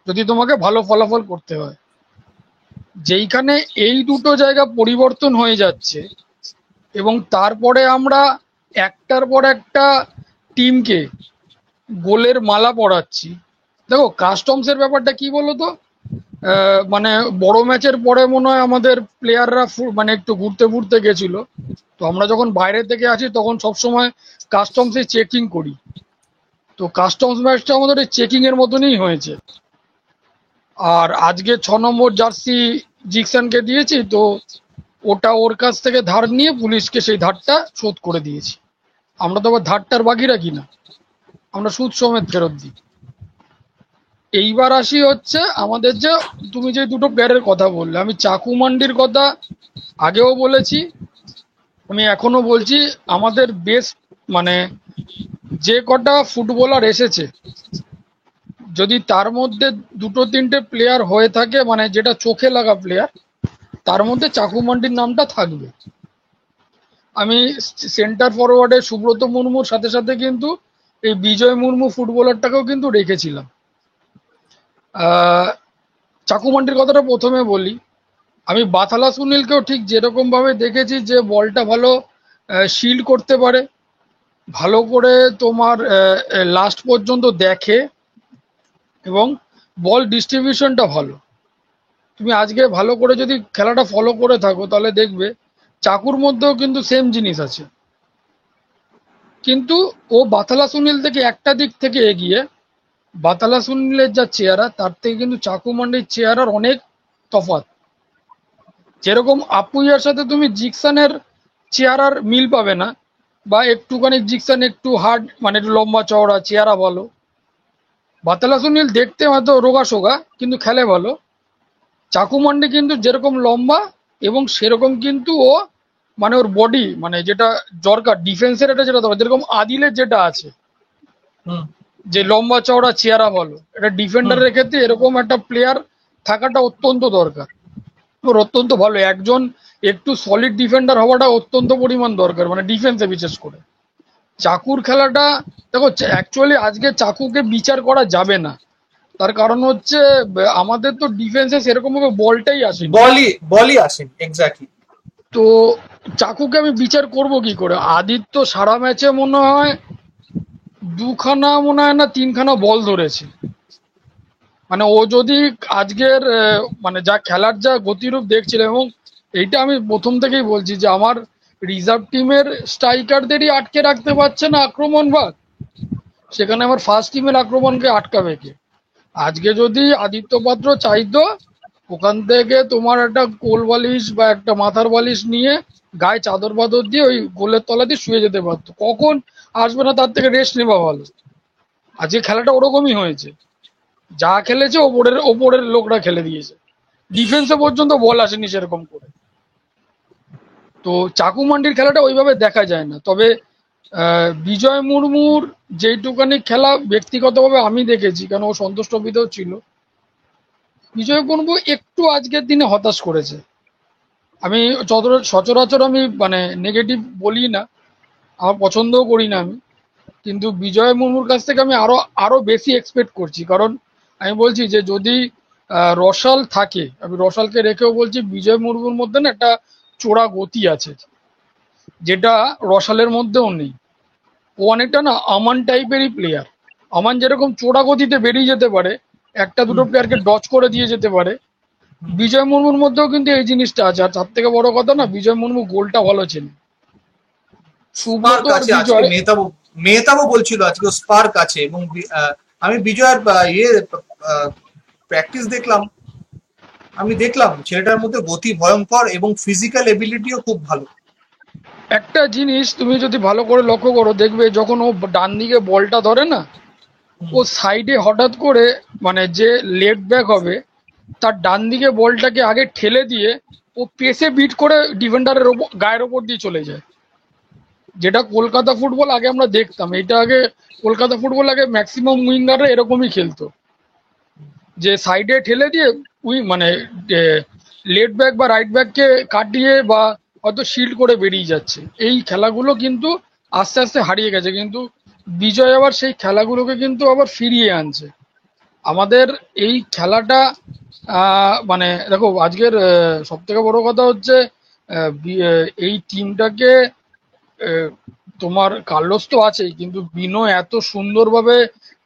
যদি তোমাকে ভালো ফলাফল করতে হয়। যেইখানে এই দুটো জায়গা পরিবর্তন হয়ে যাচ্ছে এবং তারপরে আমরা একটার পর একটা টিমকে গোলের মালা পরাচ্ছি। দেখো কাস্টমসের ব্যাপারটা কি বলো তো, মানে বড় ম্যাচের পরে মনে হয় আমাদের প্লেয়াররা মানে একটু ঘুরতে ঘুরতে গেছিল। তো আমরা যখন বাইরে থেকে আছি তখন সবসময় কাস্টমসে চেকিং করি। তো কাস্টমস ম্যাচটা আমাদের এই চেকিং এর মতনই হয়েছে। আর আজকে 6 নম্বর জার্সি জিকসানকে দিয়েছি, তো ওটা ওর কাছ থেকে ধার নিয়ে পুলিশকে সেই ধারটা শোধ করে দিয়েছি। আমরা তো আবার ধারটার বাকি রাখি না, আমরা সুদ সমেত ফেরত দিই। এইবার আসি হচ্ছে আমাদের যে, তুমি যে দুটো প্লেয়ারের কথা বললে, আমি চাকু মান্ডির কথা আগেও বলেছি, আমি এখনো বলছি। আমাদের বেস্ট মানে যে কটা ফুটবলার এসেছে, যদি তার মধ্যে দুটো তিনটে প্লেয়ার হয়ে থাকে, মানে যেটা চোখে লাগা প্লেয়ার, তার মধ্যে চাকু মান্ডির নামটা থাকবে। আমি সেন্টার ফরওয়ার্ডে সুব্রত মুর্মুর সাথে সাথে কিন্তু এই বিজয় মুর্মু ফুটবলারটাকেও কিন্তু রেখেছিলাম। চাকু মান্ডির কথাটা প্রথমে বলি, আমি বাথালা সুনীলকেও ঠিক যেরকম ভাবে দেখেছি যে বলটা ভালো শিল্ড করতে পারে, ভালো করে তোমার লাস্ট পর্যন্ত দেখে এবং বল ডিস্ট্রিবিউশনটা ভালো। তুমি আজকে ভালো করে যদি খেলাটা ফলো করে থাকো তাহলে দেখবে চাকুর মধ্যেও কিন্তু সেম জিনিস আছে, কিন্তু ও বাথালা সুনীল থেকে একটা দিক থেকে এগিয়ে। বাতালা সুনীলের যা চেহারা তার থেকে কিন্তু চাকু মান্ডির চেহারার অনেক তফাৎ। যেরকম আপুইয়ার সাথে তুমি জিকসানের চেহারার মিল পাবে না, বা একটুখানি জিকসান একটু হার্ড, মানে একটু লম্বা চওড়া, চেহারা ভালো। বাতালা সুনীল দেখতে হয়তো রোগা সোগা কিন্তু খেলে ভালো। চাকু মান্ডি কিন্তু যেরকম লম্বা এবং সেরকম কিন্তু ও, মানে ওর বডি, মানে যেটা দরকার ডিফেন্সের, এটা যেটা দরকার, যেরকম আদিলের যেটা আছে, হুম যে লম্বা চওড়া চেহারা ভালো, এটা হুম ডিফেন্ডারের ক্ষেত্রে এরকম একটা প্লেয়ার থাকাটা অত্যন্ত দরকার। ওর অত্যন্ত ভালো, একজন একটু সলিড ডিফেন্ডার হওয়াটা অত্যন্ত পরিমাণ দরকার, মানে ডিফেন্সে বিশেষ করে। চাকুর খেলাটা দেখো, অ্যাকচুয়ালি আজকে চাকুকে বিচার করা যাবে না, তার কারণ হচ্ছে আমাদের তো ডিফেন্সে সেরকম ভাবে বলটাই আসেনি। বলই আসেনি এক্স্যাক্টলি। তো চাকুকে আমি বিচার করব কি করে? আদিত্য সারা ম্যাচে মনে হয় দুখানা, মনে হয় না তিনখানা বল ধরেছে। মানে ও যদি আজকের মানে যা খেলার যা গতিরূপ দেখছিলাম, এবং এইটা আমি প্রথম থেকেই বলছি যে আমার রিজার্ভ টিমের স্ট্রাইকারদেরই আটকে রাখতে পারছে না আক্রমণ ভাগ, সেখানে আমার ফার্স্ট টিমের আক্রমণকে আটকাবে কে? আজকে যদি আদিত্য পাত্র চাইতো, ওখান থেকে তোমার একটা কোল বালিশ বা একটা মাথার বালিশ নিয়ে গায়ে চাদর বাদর দিয়ে ওই গোলের তলা দিয়ে শুয়ে যেতে পারতো, কখন আসবে না তার থেকে রেস্ট নেওয়া ভালো। আজকে খেলাটা ওরকমই হয়েছে, যা খেলেছে ওপরের ওপরের লোকরা খেলে দিয়েছে, ডিফেন্সে পর্যন্ত বল আসেনি সেরকম করে। তো চাকু মান্ডির খেলাটা ওইভাবে দেখা যায় না। তবে বিজয় মুর্মুর যেইটুকানি খেলা ব্যক্তিগতভাবে আমি দেখেছি, কেন ও সন্তোষ ট্রফিতেও ছিল, বিজয় মুর্মু একটু আজকের দিনে হতাশ করেছে। আমি সচরাচর আমি মানে নেগেটিভ বলি না, আমার পছন্দও করি না আমি, কিন্তু বিজয় মুর্মুর কাছ থেকে আমি আরো আরো বেশি এক্সপেক্ট করছি। কারণ আমি বলছি যে যদি রসাল থাকে, আমি রসালকে রেখেও বলছি বিজয় মুর্মুর মধ্যে না একটা চোরা গতি আছে, যেটা রসালের মধ্যেও নেই। ও অনেকটা না আমান টাইপেরই প্লেয়ার। আমান যেরকম চোরা গতিতে বেরিয়ে যেতে পারে, একটা দুটো হুম, প্লেয়ারকে ডচ করে দিয়ে যেতে পারে, হুম। বিজয় মুর্মুর মধ্যেও কিন্তু এই জিনিসটা আছে। আর তার থেকে বড় কথা না, বিজয় মুর্মু গোলটা ভালো ছিল। সুব্রত স্পার্ক আর আছে আজকে, বিজয়। মেহতাবও বলছিল আজকে স্পার্ক আছে, এবং আমি বিজয়ের প্র্যাকটিস দেখলাম, আমি দেখলাম ছেলেটার মধ্যে গতি ভয়ঙ্কর এবং ফিজিক্যাল এবিলিটিও খুব ভালো। একটা জিনিস তুমি যদি ভালো করে লক্ষ্য করো, দেখবে যখন ও ডান দিকে বলটা ধরে না, হুম, ও সাইডে হঠাৎ করে, মানে যে লেফট ব্যাক হবে তার ডান দিকে বলটাকে আগে ঠেলে দিয়ে ও পেসে বিট করে ডিফেন্ডারের ওপর, গায়ের ওপর দিয়ে চলে যায়। যেটা কলকাতা ফুটবল আগে আমরা দেখতাম, এটা আগে কলকাতা ফুটবল আগে ম্যাক্সিমাম উইঙ্গাররা এরকমই খেলতো, যে সাইডে ঠেলে দিয়ে মানে লেফট ব্যাক বা রাইট ব্যাককে কাটিয়ে বা হয়তো শিল্ড করে বেরিয়ে যাচ্ছে। এই খেলাগুলো কিন্তু আস্তে আস্তে হারিয়ে গেছে, কিন্তু বিজয় আবার সেই খেলাগুলোকে কিন্তু আবার ফিরিয়ে আনছে। আমাদের এই খেলাটা মানে দেখো আজকের সব থেকে বড় কথা হচ্ছে এই টিমটাকে, তোমার কার্লোস তো আছেই, কিন্তু বিনো এত সুন্দরভাবে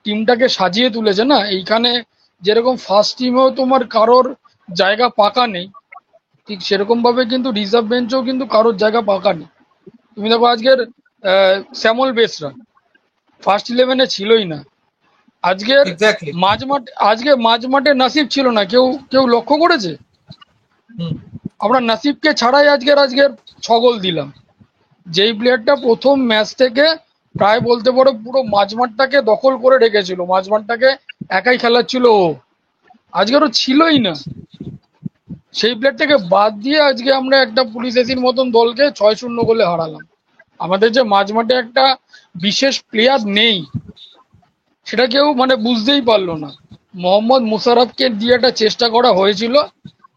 টিমটাকে সাজিয়ে তুলেছে না। এইখানে যেরকম ফার্স্ট টিমেও তোমার কারোর জায়গা পাকা নেই, ঠিক সেরকম ভাবে কিন্তু রিজার্ভ বেঞ্চেও কিন্তু কারোর জায়গা পাকা নেই। তুমি দেখো আজকের স্যামুয়েল বেসরা ফার্স্ট ইলেভেনে ছিলই না। আজকের এক্স্যাক্টলি। মাঝ মাঠে নাসিব ছিল না। কেউ কেউ লক্ষ্য করেছে? হুম, আমরা নাসিবকে ছাড়াই আজকের 6 গোল দিলাম। যেই প্লেয়ারটা প্রথম ম্যাচ থেকে প্রায় বলতে পারো পুরো মাঝমাঠটাকে দখল করে রেখেছিল, মাঝমাঠটাকে একাই খেলাচ্ছিল ও, আজকের ও ছিলই না। সেই প্লেয়ারটাকে বাদ দিয়ে আজকে আমরা একটা পুলিশ এসির মতন দলকে 6-0 গোলে হারালাম। আমাদের যে মাঝমাঠে একটা বিশেষ প্লেয়ার নেই, সেটা কেউ মানে বুঝতেই পারলো না। মোহাম্মদ মুশারফকে দিয়ে একটা চেষ্টা করা হয়েছিল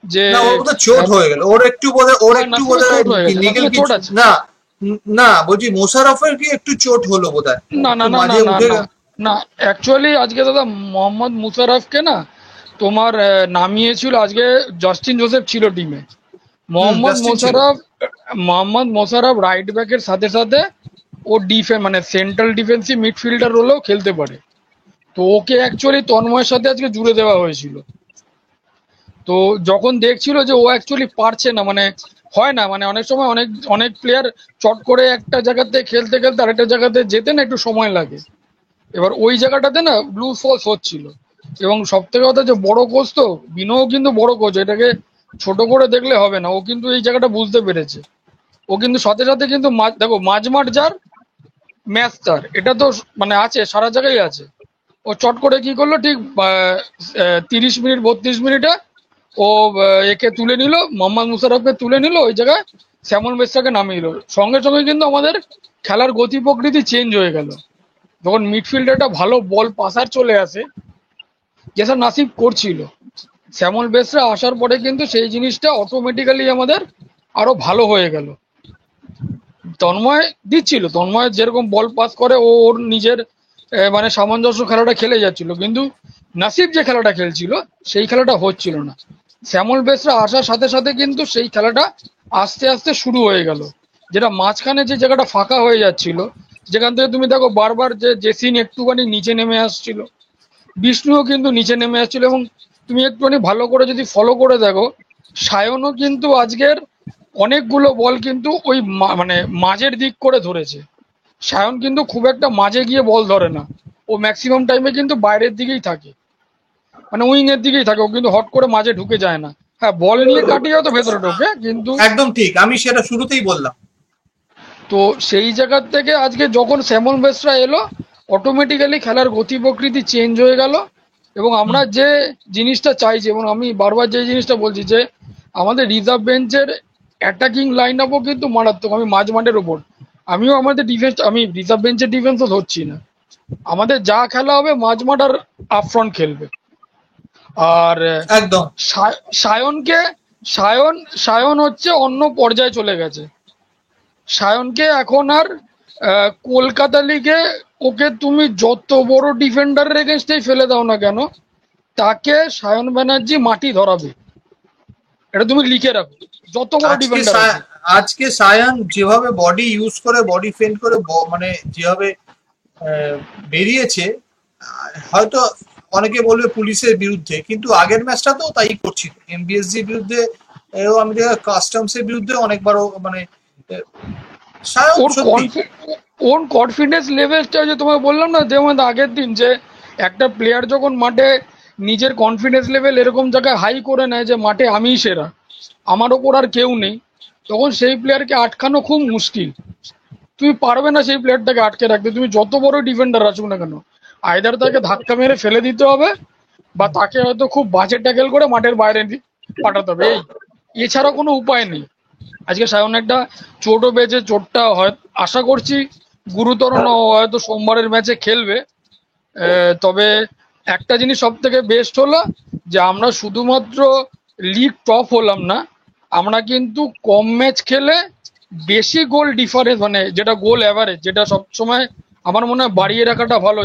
যে না ওর বোধহয় চোট হয়ে গেল, ওর একটু বোধহয়, ওর হ্যাঁ, একটু নাসিমের বোধহয় চোট হয়ে গেছে, নিগেল নাসিমের চোট কিছু আছে। না। না বলছি মোশাররফের কি একটু চোট হলো বোধহয়, না না একটু না না মাঝে না উঠে না না, অ্যাকচুয়ালি আজকে দাদা মোহাম্মদ মুশাররফকে না তোমার নামিয়েছিল আজকে। জাস্টিন জোসেফ ছিল টিমে। মোহাম্মদ জাস্টিন ছিল। মোশাররফ মোহাম্মদ মোশাররফ রাইট ব্যাকের সাথে সাথে ও মানে সেন্ট্রাল ডিফেন্সিভ মিডফিল্ডার রোলেও খেলতে পারে। তো ওকে অ্যাকচুয়ালি তন্ময়ের সাথে আজকে জুড়ে দেওয়া হয়েছিল। তো যখন দেখছিল যে ও অ্যাকচুয়ালি পারছে না, মানে হয় না, মানে অনেক সময় অনেক অনেক প্লেয়ার চট করে একটা জায়গাতে খেলতে খেলতে আরেকটা জায়গাতে যেতে না একটু সময় লাগে। এবার ওই জায়গাটাতে না ব্লু ফলস হচ্ছিল। এবং সব থেকে কথা যে বড় কোচ তো, বিনোও কিন্তু বড় কোচ, এটাকে ছোট করে দেখলে হবে না। ও কিন্তু এই জায়গাটা বুঝতে পেরেছে। ও কিন্তু সাথে সাথে কিন্তু দেখো মাঝমাঠ যার ম্যাচ তার, এটা তো মানে আছে, সারা জায়গায় আছে। ও চট করে কি করলো, ঠিক 30 মিনিট 32 মিনিটে ও একে তুলে নিল, মোহাম্মদ মুশাররফকে তুলে নিল, ওই জায়গায় শ্যামল মিশ্রাকে নামিয়ে দিল। সঙ্গে সঙ্গে কিন্তু আমাদের খেলার গতি প্রকৃতি চেঞ্জ হয়ে গেল। যখন মিডফিল্ডে একটা ভালো বল পাসার চলে আসে, যেটা নাসিব করছিল, শ্যামল বেসরা আসার পরে কিন্তু সেই জিনিসটা অটোমেটিক্যালি আমাদের আরো ভালো হয়ে গেল। তন্ময় দিচ্ছিল, তন্ময় যেরকম বল পাস করে ও ওর নিজের মানে সামঞ্জস্য খেলাটা খেলে যাচ্ছিল, কিন্তু নাসিব যে খেলাটা খেলছিল সেই খেলাটা হচ্ছিল না। শ্যামল বেসরা আসার সাথে সাথে কিন্তু সেই খেলাটা আস্তে আস্তে শুরু হয়ে গেল। যেটা মাঝখানে যে জায়গাটা ফাঁকা হয়ে যাচ্ছিল, যেখান থেকে তুমি দেখো বারবার যে জেসিন একটুখানি নিচে নেমে আসছিল, বিষ্ণুও কিন্তু নিচে নেমে আসছিল, এবং তুমি একটুখানি ভালো করে যদি ফলো করে দেখো, সায়নও কিন্তু আজকের অনেকগুলো বল কিন্তু ওই মানে মাঝের দিক করে ধরেছে। সায়ন কিন্তু খুব একটা মাঝে গিয়ে বল ধরে না, ও ম্যাক্সিমাম টাইমে কিন্তু বাইরের দিকেই থাকে, মানে উইং এর দিকেই থাকে। ও কিন্তু হট করে মাঝে ঢুকে যায় না। হ্যাঁ, বল নিয়ে কাটিয়ে হয়তো ভেতরে ঢোকে, কিন্তু একদম ঠিক, আমি সেটা শুরুতেই বললাম। তো সেই জায়গার থেকে আজকে যখন শ্যামল বেসরা এলো, অটোমেটিক্যালি খেলার গতি প্রকৃতি চেঞ্জ হয়ে গেল। এবং আমরা হুম, যে জিনিসটা চাইছি, এবং আমি বারবার যে জিনিসটা বলছি, যে আমাদের রিজার্ভ বেঞ্চের অ্যাটাকিং লাইন আপও কিন্তু মারাত্মক। আমি মাঝ মাঠের ওপর আমিও আমাদের ডিফেন্স, আমি রিজার্ভ বেঞ্চের ডিফেন্সও ধরছি না। আমাদের যা খেলা হবে মাঝ মাঠ আর আপফ্রন্ট খেলবে। আর একদম। সায়নকে সায়ন সায়ন হচ্ছে অন্য পর্যায়ে চলে গেছে। সায়নকে এখন আর কলকাতা লিগে ওকে তুমি যত বড় ডিফেন্ডারের এগেনস্টেই ফেলে দাও না কেন, তাকে সায়ন ব্যানার্জি মাটি ধরাবে। এটা তুমি লিখে রাখো, যত বড় আজকে ডিফেন্ডার আছে। আজকে সায়ান যেভাবে বডি ইউজ করে, বডি ফেন্ড করে, মানে যেভাবে বেরিয়েছে, হয়তো অনেকে বলবে পুলিশের বিরুদ্ধে, কিন্তু আগের ম্যাচটা তো তাই করছিল এমবিএসজির বিরুদ্ধে, আমি কাস্টমস এর বিরুদ্ধে অনেকবারও, মানে সায়ান ওর সত্যি ওর কনফিডেন্স লেভেলটা যে তোমাকে বললাম না যেমন আগের দিন, যে একটা প্লেয়ার যখন মাঠে নিজের কনফিডেন্স লেভেল এরকম জায়গায় হাই করে নেয় যে মাঠে আমিই সেরা, আমার ওপর আর কেউ নেই, তখন সেই প্লেয়ারকে আটকানো খুব মুশকিল। তুমি পারবে না সেই প্লেয়ারটাকে আটকে রাখতে, তুমি যত বড় ডিফেন্ডার আছো না কেন, আইদার তাকে ধাক্কা মেরে ফেলে দিতে হবে, বা তাকে হয়তো খুব বাজে ট্যাকেল করে মাঠের বাইরে পাঠাতে হবে, এছাড়া কোনো উপায় নেই। আজকে সায়ন একটা চোটও পেয়েছে, চোটটা হয় আশা করছি গুরুতর না, হয়তো সোমবারের ম্যাচে খেলবে। তবে একটা জিনিস সব থেকে বেস্ট হলো যে আমরা শুধুমাত্র লিগ টপ হলাম না, আমরা কিন্তু কম ম্যাচ খেলে বেশি গোল ডিফারেন্স, মানে যেটা গোল অ্যাভারেজ, যেটা সবসময় আমার মনে হয় বাড়িয়ে রাখাটা ভালো।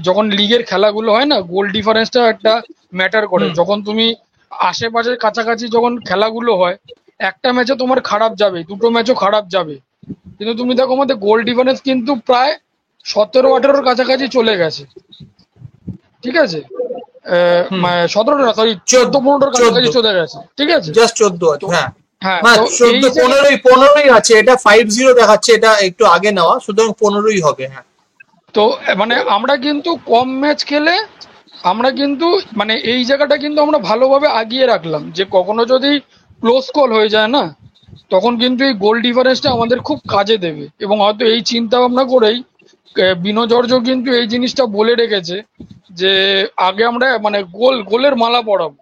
যখন লিগের খেলাগুলো হয় না, গোল ডিফারেন্সটা একটা ম্যাটার করে। যখন তুমি আশেপাশের কাছাকাছি যখন খেলাগুলো হয়, একটা ম্যাচে তোমার খারাপ যাবে, দুটো ম্যাচও খারাপ যাবে, কিন্তু তুমি দেখো আমাদের গোল ডিফারেন্স কিন্তু প্রায় 17-18 কাছাকাছি চলে গেছে, ঠিক আছে? 17 না, সরি 14-15 কাছাকাছি চলে গেছে, ঠিক আছে? জাস্ট 14 আছে, হ্যাঁ হ্যাঁ, হ্যাঁ, তো 14 15ই আছে, এটা 50 দেখাচ্ছে, এটা একটু আগে নেওয়া, সুতরাং 15ই হবে। হ্যাঁ, তো মানে আমরা কিন্তু কম ম্যাচ খেলে আমরা কিন্তু মানে এই জায়গাটা কিন্তু আমরা ভালোভাবে আগিয়ে রাখলাম, যে কখনো যদি ক্লোজ কল হয়ে যায় না, তখন কিন্তু এই গোল ডিফারেন্সটা আমাদের খুব কাজে দেবে। এবং হয়তো এই চিন্তা ভাবনা করেই বিনো জর্জ কিন্তু এই জিনিসটা বলে রেখেছে যে আগে আমরা মানে গোলের মালা পরাবো,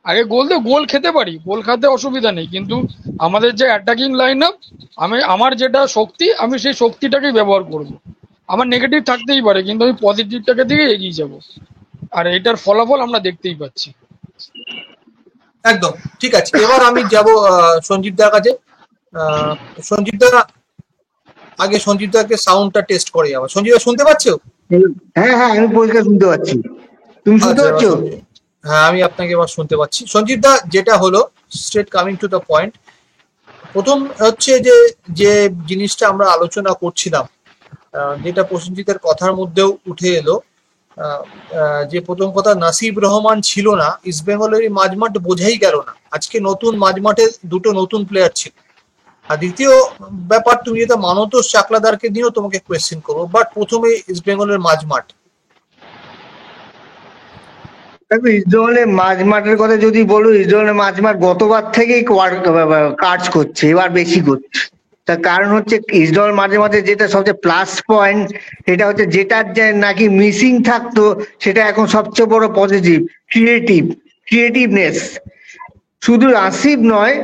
আগে গোল খেতে পারি, গোল খেতে অসুবিধা নেই, কিন্তু আমাদের যে অ্যাটাকিং লাইন আপ, আমার যেটা শক্তি, আমি সেই শক্তিটাকেই ব্যবহার করব। আমার নেগেটিভ থাকতেই পারে, কিন্তু আমি পজিটিভটাকে দিকে এগিয়ে যাব, আর এটার ফলাফল আমরা দেখতেই পাচ্ছি। একদম ঠিক আছে। এবার আমি যাব সঞ্জীব দার কাছে। সঞ্জীব দা, আগে সঞ্জীব দাকে সাউন্ডটা টেস্ট করে যাবো। সঞ্জীব দা শুনতে পাচ্ছো? হ্যাঁ হ্যাঁ, আমি পরিষ্কার শুনতে পাচ্ছি। তুমি শুনতে আচ্ছা, পাচ্ছো? হ্যাঁ, আমি আপনাকে এবার শুনতে পাচ্ছি। সঞ্জীব দা, যেটা হলো straight coming to the point, প্রথম হচ্ছে যে জিনিসটা আমরা আলোচনা করছিলাম, যেটা প্রসেনজিতের কথার মধ্যেও উঠে এলো, যে প্রথম কথা, নাসিব রহমান ছিল না, ইস্ট বেঙ্গলের মাঝমাঠ বোঝাই গেল না। আজকে নতুন মাঝমাঠে দুটো নতুন প্লেয়ার ছিল। আর দ্বিতীয় ব্যাপার, তুমি যেটা মানতোষ চাকলাদারকে নিয়েও তোমাকে কোয়েশ্চেন করবো, বাট প্রথমে ইস্ট বেঙ্গলের মাঝমাঠ। দেখো, ইস্টবেঙ্গলের মাঝমাঠের কথা যদি বলো, ইস্টবেঙ্গলের মাঝমাঠ গতবার থেকেই কাজ করছে, এবার বেশি করছে। তার কারণ হচ্ছে ইস্টবেঙ্গল মাঝে মাঝে যেটা সবচেয়ে প্লাস পয়েন্ট, সেটা হচ্ছে যেটার যে নাকি মিসিং থাকতো, সেটা এখন সবচেয়ে বড় পজিটিভ, ক্রিয়েটিভনেস। শুধু নাসিব নয়,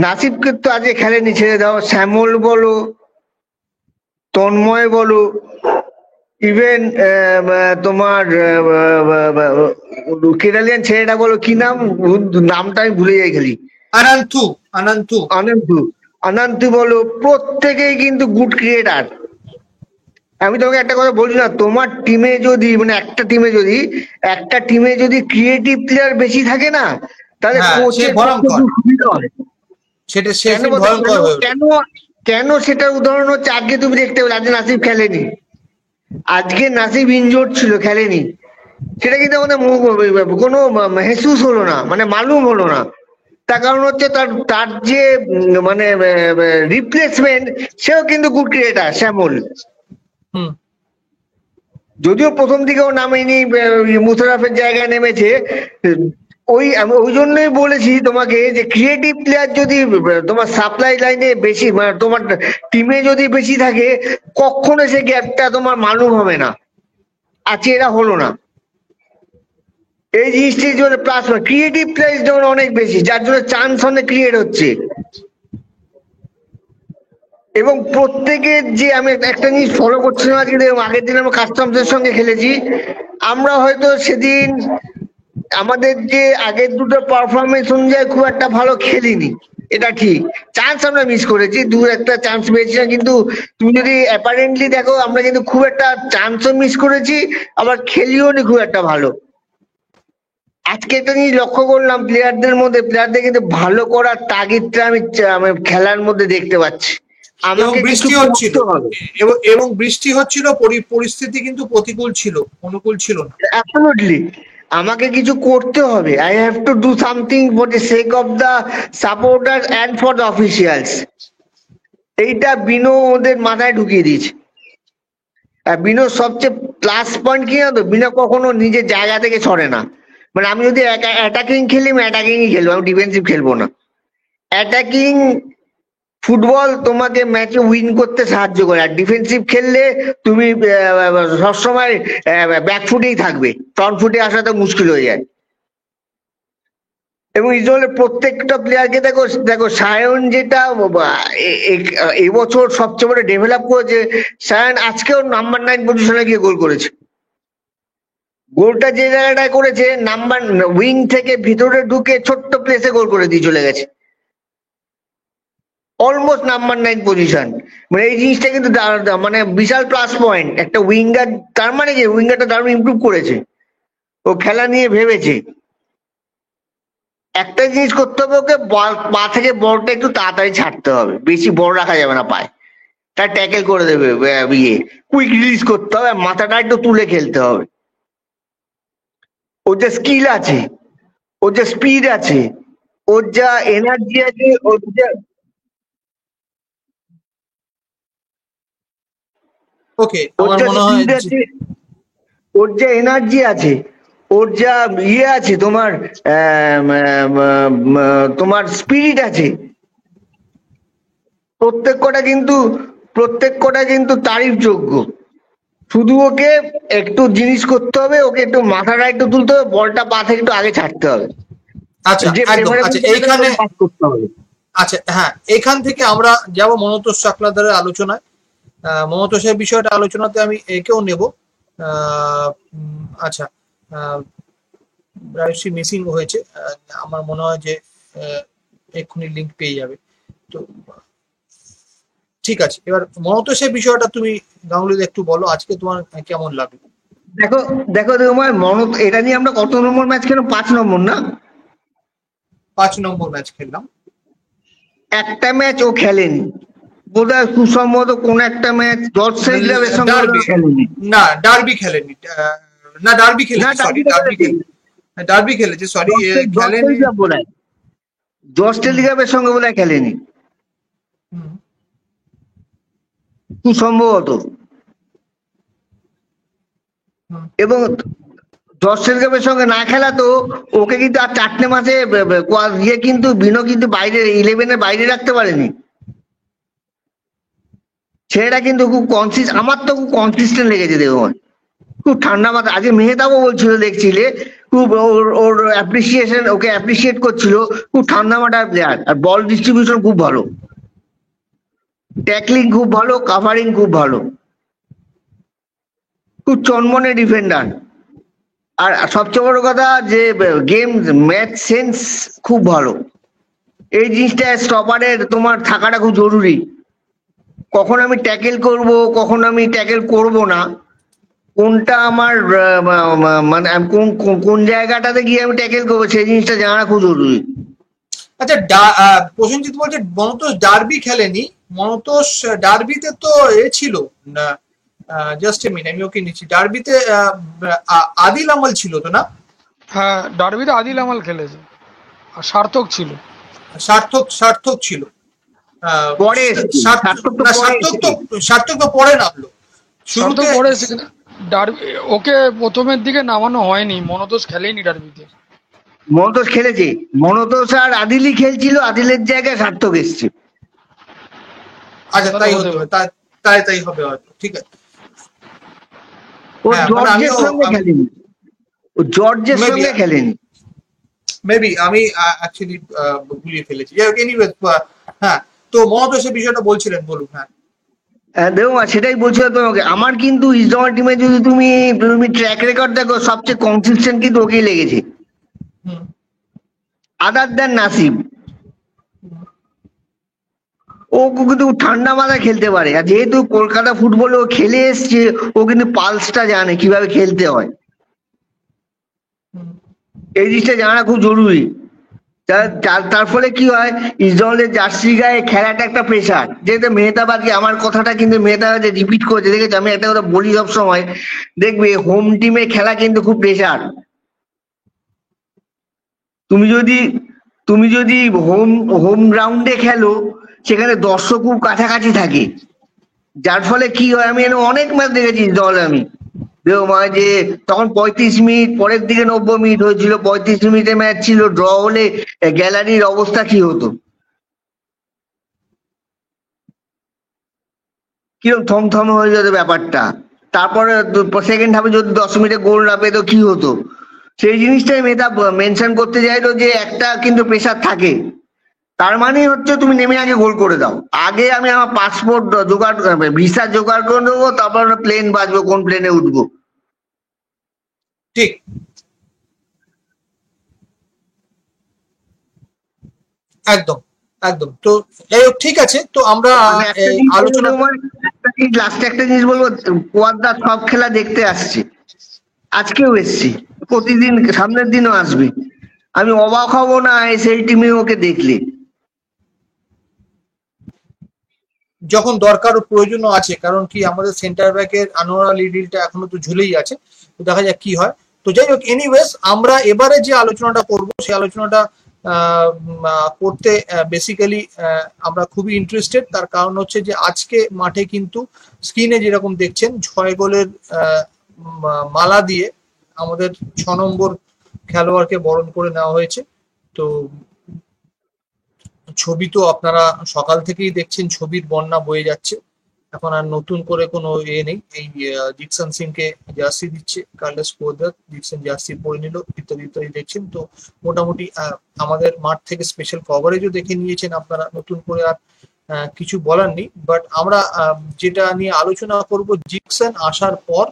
নাসিবকে তো আজকে খেলেনি, ছেড়ে দাও, শ্যামল বলো, তন্ময় বলো, ইভেন তোমার কেরালিয়ান ছেলেটা বলো, কি নামটা আমি ভুলে যাই খালি, অনন্তু বলো, প্রত্যেকেই কিন্তু গুড ক্রিয়েটার। আমি তোমাকে একটা কথা বলি না, তোমার টিমে যদি মানে একটা টিমে যদি ক্রিয়েটিভ প্লেয়ার বেশি থাকে না, তাহলে কোচের সুবিধা হয়। কেন সেটার উদাহরণ হচ্ছে, আজকে তুমি দেখতে পেলে আজকে নাসিব খেলেনি, আজকে নাসিব ইনজোর্ড ছিল, খেলেনি। সেটা কিন্তু আমাদের কোনো হেসুস হলো না, মানে মালুম হলো না। তার কারণ হচ্ছে তার যে মানে রিপ্লেসমেন্ট, সেও কিন্তু গুড ক্রিয়েটার, শ্যামল। যদিও প্রথম দিকে ও নামেনি, মুশারফের জায়গায় নেমেছে। ওই জন্যই বলেছি তোমাকে যে ক্রিয়েটিভ প্লেয়ার যদি তোমার সাপ্লাই লাইনে বেশি, মানে তোমার টিমে যদি বেশি থাকে, কখনো সে গ্যাপটা তোমার মালুম হবে না। আজকে এরা হলো না, এই জিনিসটির জন্য প্লাস ক্রিয়েটিভ প্লেয়ার যেমন অনেক বেশি, যার জন্য চান্স অনেক ক্রিয়েট হচ্ছে। এবং প্রত্যেকের যে আমি একটা জিনিস ফলো করছিলাম আজকে, আগের দিন আমরা কাস্টমসের সঙ্গে খেলেছি, আমরা হয়তো সেদিন আমাদের যে আগের দুটো পারফরমেন্স অনুযায়ী খুব একটা ভালো খেলিনি, এটা ঠিক। চান্স আমরা মিস করেছি, একটা চান্স পেয়েছিলাম, কিন্তু তুমি যদি অ্যাপারেন্টলি দেখো, আমরা কিন্তু খুব একটা চান্সও মিস করেছি, আবার খেলিও নি খুব একটা ভালো। আজকে একটা জিনিস লক্ষ্য করলাম, প্লেয়ারদের কিন্তু ভালো করার তাগিদটা আমি খেলার মধ্যে দেখতে পাচ্ছি। এবং আমাকে কিছু বৃষ্টি হচ্ছিল, করতে হবে। এবং বৃষ্টি হচ্ছিল, পরিস্থিতি কিন্তু প্রতিকূল ছিল, অনুকূল ছিল না। অ্যাবসলিউটলি আমাকে কিছু করতে হবে। I have to do something for the sake of the supporters and for the officials. এইটা বিনো ওদের মাথায় ঢুকিয়ে দিয়েছে। আর বিনোর সবচেয়ে প্লাস পয়েন্ট কি জানো তো, বিনো কখনো নিজের জায়গা থেকে ছড়ে না। মানে আমি যদি অ্যাটাকিং খেলি, আমি অ্যাটাকিংই খেলবো, আমি ডিফেন্সিভ খেলবো না। অ্যাটাকিং ফুটবল তোমাকে ম্যাচে উইন করতে সাহায্য করে, আর ডিফেন্সিভ খেললে তুমি সবসময় ব্যাকফুটেই থাকবে, ফ্রন্ট ফুটে আসা তো মুশকিল হয়ে যায়। এবং ইসরায়েলের প্রত্যেকটা প্লেয়ারকে দেখো দেখো, সায়ন যেটা এবছর সবচেয়ে বড় ডেভেলপ করেছে, সায়ন আজকেও নাম্বার 9 পজিশনে গিয়ে গোল করেছে। গোলটা যে জায়গাটায় করেছে, নাম্বার উইং থেকে ভিতরে ঢুকে ছোট্ট প্লেসে গোল করে দিয়ে চলে গেছে, অলমোস্ট নাম্বার 9 পজিশন। মানে এই জিনিসটা কিন্তু মানে বিশাল প্লাস পয়েন্ট একটা উইঙ্গার। তার মানে কি উইঙ্গারটা দারুণ ইমপ্রুভ করেছে, ও খেলা নিয়ে ভেবেছে। একটা জিনিস করতে হবে, ওকে পা থেকে বলটা একটু তাড়াতাড়ি ছাড়তে হবে, বেশি বড় রাখা যাবে না পায়ে, তার ট্যাকেল করে দেবে, ইয়ে কুইক রিলিজ করতে হবে, মাথাটা একটু তুলে খেলতে হবে। ওর যে স্কিল আছে, ওর যে স্পিড আছে, ওর যা এনার্জি আছে, ওকে, ওর আমার যা মনে হয় স্পিড আছে, ওর যে এনার্জি আছে, ওর যা ইয়ে আছে, তোমার স্পিরিট আছে, প্রত্যেক কটা কিন্তু তারিফ যোগ্য। শুধু ওকে একটু জিনিস করতে হবে, ওকে একটু মাথাটা একটু তুলতে হবে, বলটা পা থেকে একটু আগে ছাড়তে হবে, আচ্ছা, যে একদম। আচ্ছা, এইখানে পাস করতে হবে। আচ্ছা, হ্যাঁ, এখান থেকে আমরা যাব মমতাজ চাকলাদারের আলোচনায়। মমতাজের বিষয়টা আলোচনাতে আমি একেও নেব। আচ্ছা, রাইসি মিসিং হয়েছে, আমার মনে হয় যে এক্ষুনি লিঙ্ক পেয়ে যাবে। তো ঠিক আছে, এবার মমতাজের বিষয়টা তুমি গাঙ্গুলিতে একটু বলো, আজকে তোমার কেমন লাগলো? দেখো দেখো তোমার এটা নিয়ে আমরা কত নম্বর ম্যাচ খেলাম? 5 নম্বর না? 5 নম্বর ম্যাচ খেললাম। একটা ম্যাচ ও খেলেনি বোধহয়, সুসম্মত কোন একটা ম্যাচ জর্জ সেলগ্রাফের সঙ্গে খেলেনি। না, ডার্বি খেলেনি। না, ডার্বি খেলেছে, না, সরি, ডার্বি খেলেছে, সরি, খেলেনি। জর্জ টেলিগ্রাফের সঙ্গে বোধহয় খেলেনি হুম, সুসম্ভবত। হুম। এবং জর্জ টেলিগ্রাফের সঙ্গে না খেলা তো ওকে কিন্তু আর 4টে মাসে ইয়ে কিন্তু বিনো কিন্তু বাইরে 11-এর বাইরে রাখতে পারেনি। ছেলেটা কিন্তু খুব আমার তো খুব কনসিস্টেন্ট লেগেছে দেখুন, খুব ঠান্ডা মাথা। আজকে মেহতাবও বলছিল, দেখছিলে, খুব ওর অ্যাপ্রিসিয়েশন, ওকে অ্যাপ্রিসিয়েট করছিল, খুব ঠান্ডা মাথার প্লেয়ার, আর বল ডিস্ট্রিবিউশন খুব ভালো, ট্যাকলিং খুব ভালো, কাভারিং খুব ভালো, খুব চনমনে ডিফেন্ডার। আর সবচেয়ে বড় কথা যে গেম ম্যাচ সেন্স খুব ভালো। এই জিনিসটা স্টপারের তোমার থাকাটা খুব জরুরি। কখন আমি ট্যাকেল করব, কখন আমি ট্যাকেল করব না, কোনটা আমার মানে কোন জায়গাটাতে গিয়ে আমি ট্যাকেল করবো, সেই জিনিসটা জানা খুব জরুরি। আচ্ছা, প্রসেনজিৎ বলছে মনতোষ ডার্বি খেলেনি। মনতোষ ডার্বিতে তো ছিল না, জাস্ট এ মিনিট, আমি ওকে নিচ্ছি। ডার্বিতে আদিল আমল ছিল তো, না? হ্যাঁ, ডার্বিতে আদিল আমাল খেলেছে, আর সার্থক ছিল। সার্থক ছিল। পরে সার্থক তো পরে নামলো সার্থক শুরুতে। পরে সেখানে ওকে প্রথমের দিকে নামানো হয়নি, মনতোষ খেলেনি ডার্বিতে। মনতোষ খেলেছে, মনতোষ আর আদিলই খেলছিল, আদিলের জায়গায় সার্থক এসছে। আচ্ছা, তাই হতে হবে, তাই হবে হয়তো, ঠিক আছে। ও জর্জের সঙ্গে খেলেনি, ও জর্জের সঙ্গে খেলেনি, মেবি আমি অ্যাকচুয়ালি ভুলিয়ে ফেলেছি। এনিওয়েজ, হ্যাঁ, তো মনতোষের বিষয়টা বলছিলেন, বলুন। হ্যাঁ, দেখো সেটাই বলছিলাম তোমাকে। আমার কিন্তু ইস্টবেঙ্গল টিমে যদি তুমি ট্র্যাক রেকর্ড দেখো, সবচেয়ে কনসিস্টেন্ট কিন্তু ওকেই লেগেছে, আদার দেন নাসিব। ও কিন্তু ঠান্ডা মাথায় খেলতে পারে, আর যেহেতু কলকাতা ফুটবলে ও খেলে এসছে, ও কিন্তু পালসটা জানে কিভাবে খেলতে হয়। এই জিনিসটা জানা খুব জরুরি। তার ফলে কি হয়, ইস্টবেঙ্গলের জার্সি গায়ে খেলাটা একটা প্রেশার, যেহেতু মেহতাবাদী, আমার কথাটা কিন্তু মেহতাবাদী রিপিট করেছে, দেখেছি আমি একটা কথা বলি সব সময়, দেখবে হোম টিমে খেলা কিন্তু খুব প্রেশার। তুমি যদি তুমি যদি হোম হোম গ্রাউন্ডে খেলো, সেখানে দর্শক খুব কাছাকাছি থাকে, যার ফলে কি হয়, আমি এখানে অনেক ম্যাচ দেখেছি দল, আমি মানে যে তখন 35 মিনিট, পরের দিকে 90 মিনিট হয়েছিল, 35 মিনিটের ম্যাচ ছিল, ড্র হলে গ্যালারির অবস্থা কি হতো, কিরকম থমথম হয়ে যেত ব্যাপারটা। তারপরে সেকেন্ড হাফে যদি 10 মিনিটে গোল না পেতো কি হতো, সেই জিনিসটাই মেধা মেনশন করতে চাইলো, যে একটা কিন্তু প্রেশার থাকে। তার মানে হচ্ছে তুমি নেমে আগে গোল করে দাও, আগে আমি আমার পাসপোর্ট জোগাড়, ভিসা জোগাড় করে দেবো, তারপর প্লেন বাঁচবো, কোন প্লেনে উঠবো। ঠিক, একদম একদম। তো যাই হোক, ঠিক আছে, তো আমরা মানে একটা এই জিনিস বলবো আলোচনা। তোমার, লাস্টে একটা জিনিস বলবো, কোয়াদ্দা সব খেলা দেখতে আসছে, আজকেও এসছি, প্রতিদিন সামনের দিনও আসবে, আমি অবাক হব না সেই টিমে ওকে দেখলে। যখন দরকার ও প্রয়োজনও আছে, কারণ কি আমাদের সেন্টার ব্যাকের আনোয়ার আলী ডিলটা এখনো তো ঝুলেই আছে, তো দেখা যাক কি হয়। তো যাই হোক, এনিওয়েজ, আমরা এবারে যে আলোচনাটা করব সেই আলোচনাটা করতে বেসিক্যালি আমরা খুবই ইন্টারেস্টেড। তার কারণ হচ্ছে যে আজকে মাঠে কিন্তু স্ক্রিনে যেরকম দেখছেন 6 গোলের মালা দিয়ে আমাদের 6 নম্বর খেলোয়াড়কে বরণ করে নেওয়া হয়েছে। তো ছবি তো আপনারা সকাল থেকেই দেখছেন, ছবির বন্যা বয়ে যাচ্ছে। এখন আর নতুন করে কোনো নেই। এই জিকসন সিং কে জার্সি দিচ্ছে কার্লোস কোদ্রাত, জিকসন জার্সি পরে নিল, ইত্যাদি ইত্যাদি দেখছেন। তো মোটামুটি আমাদের মাঠ থেকে স্পেশাল কভারেজও দেখে নিয়েছেন আপনারা, নতুন করে আর কিছু বলার নেই। বাট আমরা যেটা নিয়ে আলোচনা করব, জিকসন আসার পর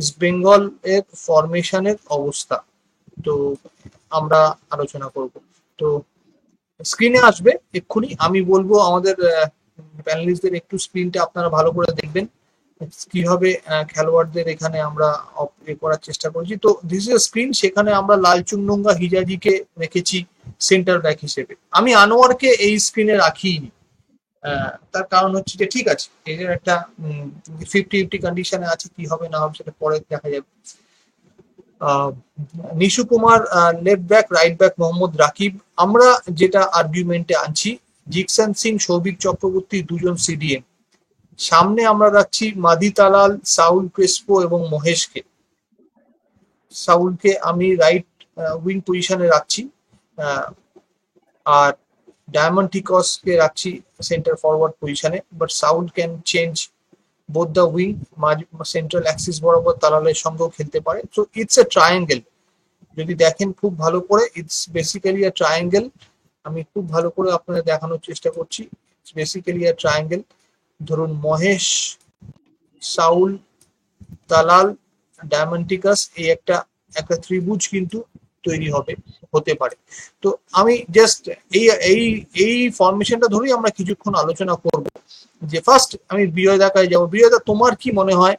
ইস্ট বেঙ্গল এর ফরমেশনের অবস্থা, তো আমরা আলোচনা করব। তো স্ক্রিনে আসবে এক্ষুনি, আমি বলবো আমাদের প্যানেলিস্টদের একটু স্ক্রিনটা আপনারা ভালো করে দেখবেন, কিভাবে খেলোয়াড়দের এখানে আমরা করার চেষ্টা করছি। তো দিস ইজ স্ক্রিন, সেখানে আমরা লালচুংনুঙ্গা হিজাজিকে রেখেছি সেন্টার ব্যাক হিসেবে। আমি আনোয়ারকে এই স্ক্রিনে রাখিনি, তার কারণ হচ্ছে যে ঠিক আছে, এদের একটা 50-50 কন্ডিশনে আছে, কি হবে না হবে সেটা পরে দেখা যাবে। Nishu Kumar left back, right back Mohammad Rakib. আমরা যেটা আর্গুমেন্টে আনছি, জিকসন সিং, সৌভিক চক্রবর্তী দুজন সিডিএম, সামনে আমরা রাখছি মাদি তালাল, সাউল ক্রেসপো এবং মহেশকে। সাউলকে আমি রাইট উইং পজিশনে রাখছি, আর ডায়মন্ড টিকসকে রাখছি সেন্টার ফরওয়ার্ড পজিশনে। But Saul can change both the wing, central Axis বরাবর তালালের সঙ্গেও খেলতে পারে। সো ইটস এ ট্রায়াঙ্গেল, যদি দেখেন খুব ভালো করে, ইটস বেসিক্যালি আ ট্রায়াঙ্গেল। আমি খুব ভালো করে আপনাদের দেখানোর চেষ্টা করছি, ইটস বেসিক্যালি আ ট্রায়াঙ্গেল। ধরুন মহেশ, সাউল, তালাল, ডায়মন্টিকাস, এই একটা একটা ত্রিভুজ কিন্তু তৈরি হতে পারে। তো আমি জাস্ট এই এই এই ফরমেশনটা ধরেই আমরা কিছুক্ষণ আলোচনা করব। যে ফার্স্ট আমি বিজয় কাছে যাবো। বিজয়, তোমার কি মনে হয়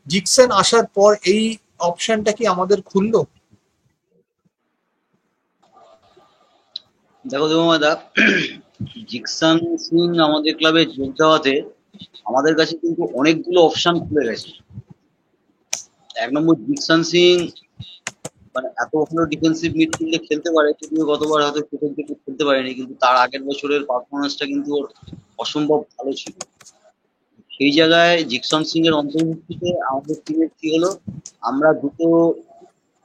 জিকসন আসার পর এই অপশনটা কি আমাদের খুললো? দেখো দেবমাদা, জিকসান সিং আমাদের ক্লাবে যোগ দেওয়াতে আমাদের কাছে কিন্তু অনেকগুলো অপশন খুলে গেছে। 1 নম্বর, জিকসান সিং মানে এত ভালো ডিফেন্সিভ মিডফিল্ডে খেলতে পারে, যদিও গতবার হয়তো প্রথম থেকে খেলতে পারেনি, কিন্তু তার আগের বছরের পারফরমেন্সটা কিন্তু ওর অসম্ভব ভালো ছিল। সেই জায়গায় জিকসন সিং এর অন্তর্ভুক্তিতে আমাদের টিমের কি হলো, আমরা দুটো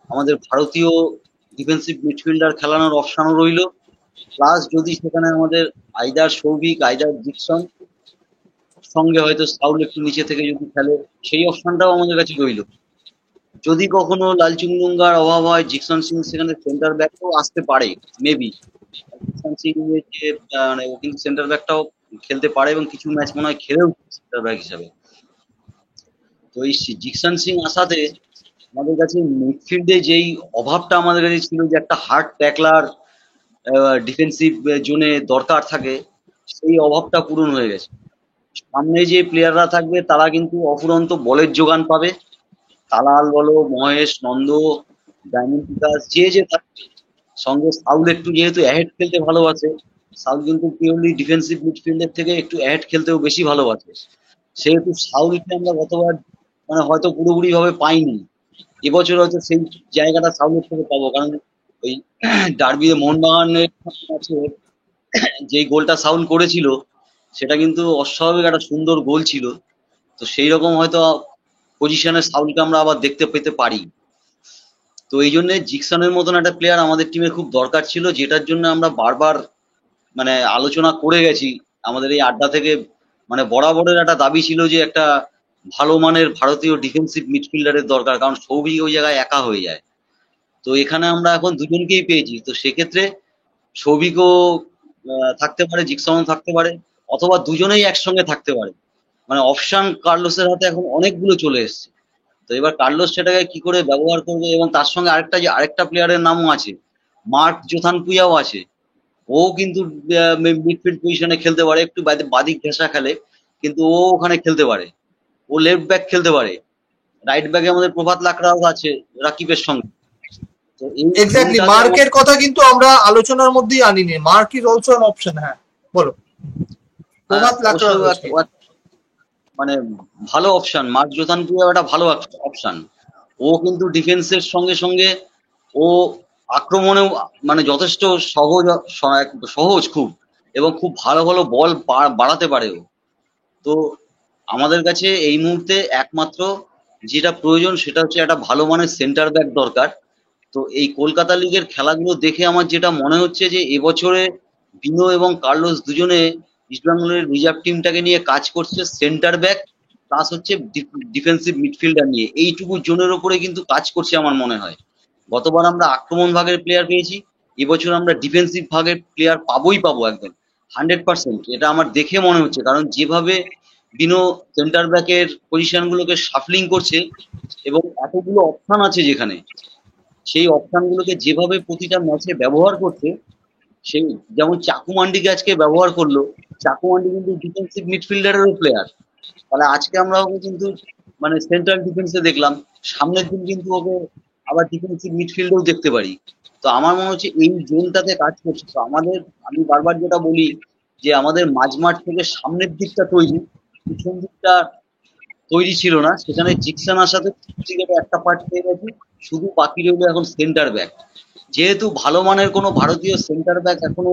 আমাদের ভারতীয় ডিফেন্সিভ মিডফিল্ডার খেলানোর অপশনও রইলো, প্লাস যদি সেখানে আমাদের আইদার সৌভিক, আইদার জিকসন, সঙ্গে হয়তো সাউল একটু নিচে থেকে যদি খেলে, সেই অপশনটাও আমাদের কাছে রইলো। যদি কখনো লালচুংলুঙ্গার অভাব হয়, জিকসন সিং সেখানে সেন্টার ব্যাকও আসতে পারে মেবি। জিকসন সিং যে মানে ও কিন্তু সেন্টার ব্যাকটাও খেলতে পারে এবং কিছু ম্যাচ মনে হয় খেলেও সেন্টার ব্যাক হিসাবে। তো এই জিকসন সিং আসাতে আমাদের কাছে মিডফিল্ডে যেই অভাবটা আমাদের কাছে ছিল, যে একটা হার্ড ট্যাকলার ডিফেন্সিভ জোনে দরকার থাকে, সেই অভাবটা পূরণ হয়ে গেছে। সামনে যে প্লেয়াররা থাকবে তারা কিন্তু অফুরন্ত বলের যোগান পাবে। তালাল বলো, মহেশ, নন্দ, ডায়মন্ড বিকাশ যে থাকবে, সঙ্গে সাউল একটু যেহেতু অ্যাহেড খেলতে ভালোবাসে, সাউল কিন্তু পিওরলি ডিফেন্সিভ মিডফিল্ডের থেকে একটু অ্যাহেড খেলতেও বেশি ভালোবাসে। সেহেতু সাউলকে আমরা গতবার মানে হয়তো পুরোপুরি ভাবে পাইনি, এবছর হয়তো সেই জায়গাটা সাউলের থেকে পাবো, কারণ ওই ডার্বিতে মোহনবাগানের আছে যেই গোলটা সাউল করেছিল সেটা কিন্তু অস্বাভাবিক একটা সুন্দর গোল ছিল। তো সেই রকম হয়তো পজিশনে সাউলকে আমরা আবার দেখতে পেতে পারি। তো এই জন্য জিকসনের মতন একটা প্লেয়ার আমাদের টিমে খুব দরকার ছিল, যেটার জন্য আমরা বারবার মানে আলোচনা করে গেছি আমাদের এই আড্ডা থেকে। মানে বরাবরের একটা দাবি ছিল যে একটা ভালো মানের ভারতীয় ডিফেন্সিভ মিডফিল্ডারের দরকার, কারণ সৌভিক ওই জায়গায় একা হয়ে যায়। তো এখানে আমরা এখন দুজনকেই পেয়েছি, তো সেক্ষেত্রে সৌভিকও থাকতে পারে, জিকসনও থাকতে পারে, অথবা দুজনেই একসঙ্গে থাকতে পারে। মানে অপশন কার্লোসের হাতে এখন অনেকগুলো চলে এসেছে। তো এবার কার্লোস সেটাকে কি করে ব্যবহার করবে, এবং তার সঙ্গে আরেকটা প্লেয়ারের নামও আছে, মার্ক জোথানকুইয়াও আছে। ও কিন্তু মিডফিল্ড পজিশনে খেলতে পারে, একটু বাদিক ঘেঁষা খেলে, কিন্তু ও ওখানে খেলতে পারে। ও লেফট ব্যাক খেলতে পারে। রাইট ব্যাকে আমাদের প্রভাত লাকড়াও আছে রাকিবের সঙ্গে। তো এই এক্স্যাক্টলি, জোনটাতে মার্কের কথা কিন্তু আমরা আলোচনার মধ্যেই আনিনি। Mark is also an option. হ্যাঁ, বলো। প্রভাত লাকড়া অবশ্যই রয়েছে। মানে ভালো অপশন, মার্ক জোথানকুইয়াও একটা ভালো অপশন। ও কিন্তু ডিফেন্সের সঙ্গে সঙ্গে ও আক্রমণেও মানে যথেষ্ট সহজ খুব, এবং খুব ভালো ভালো বল বাড়াতে পারে ও। তো আমাদের কাছে এই মুহূর্তে একমাত্র যেটা প্রয়োজন সেটা হচ্ছে একটা ভালো মানের সেন্টার ব্যাক দরকার। তো এই কলকাতা লিগের খেলাগুলো দেখে আমার যেটা মনে হচ্ছে যে এবছরে বিনো এবং কার্লোস দুজনে ইস্টবেঙ্গলের রিজার্ভ টিমটাকে নিয়ে কাজ করছে সেন্টার ব্যাক প্লাস হচ্ছে ডিফেন্সিভ মিডফিল্ডার নিয়ে, এইটুকু জোনের ওপরে কিন্তু কাজ করছে আমার মনে হয়। গতবার আমরা আক্রমণ ভাগের প্লেয়ার পেয়েছি, এবছর আমরা ডিফেন্সিভ ভাগের প্লেয়ার পাবো একদম 100%। এটা আমার দেখে মনে হচ্ছে, কারণ যেভাবে বিনো সেন্টার ব্যাকের পজিশন গুলোকে শাফলিং করছে এবং এতগুলো অপশন আছে যেখানে, সেই অপশন গুলোকে যেভাবে প্রতিটা ম্যাচে ব্যবহার করছে, সেই যেমন চাকুমান্ডিকে আজকে ব্যবহার করলো, চাকুমান্ডি কিন্তু ডিফেন্সিভ মিডফিল্ডারেরও প্লেয়ার। তাহলে আজকে আমরা ওকে কিন্তু মানে সেন্ট্রাল ডিফেন্সে দেখলাম, সামনের দিন কিন্তু ওকে আবার ডিফেন্সিভ মিডফিল্ডেও দেখতে পারি। তো আমার মনে হচ্ছে এই জোনটাতে কাজ করছে। তো আমাদের, আমি বারবার যেটা বলি যে আমাদের মাঝমাঠ থেকে সামনের দিকটা তৈরি, পিছন দিকটা তৈরি ছিল না, সেখানে জিকসন আসাতে ক্রিকেটে একটা পার্ট পেয়ে গেছি, শুধু বাকি রইলো এখন সেন্টার ব্যাক। যেহেতু ভালো মানের কোনো ভারতীয় সেন্টার ব্যাক এখনো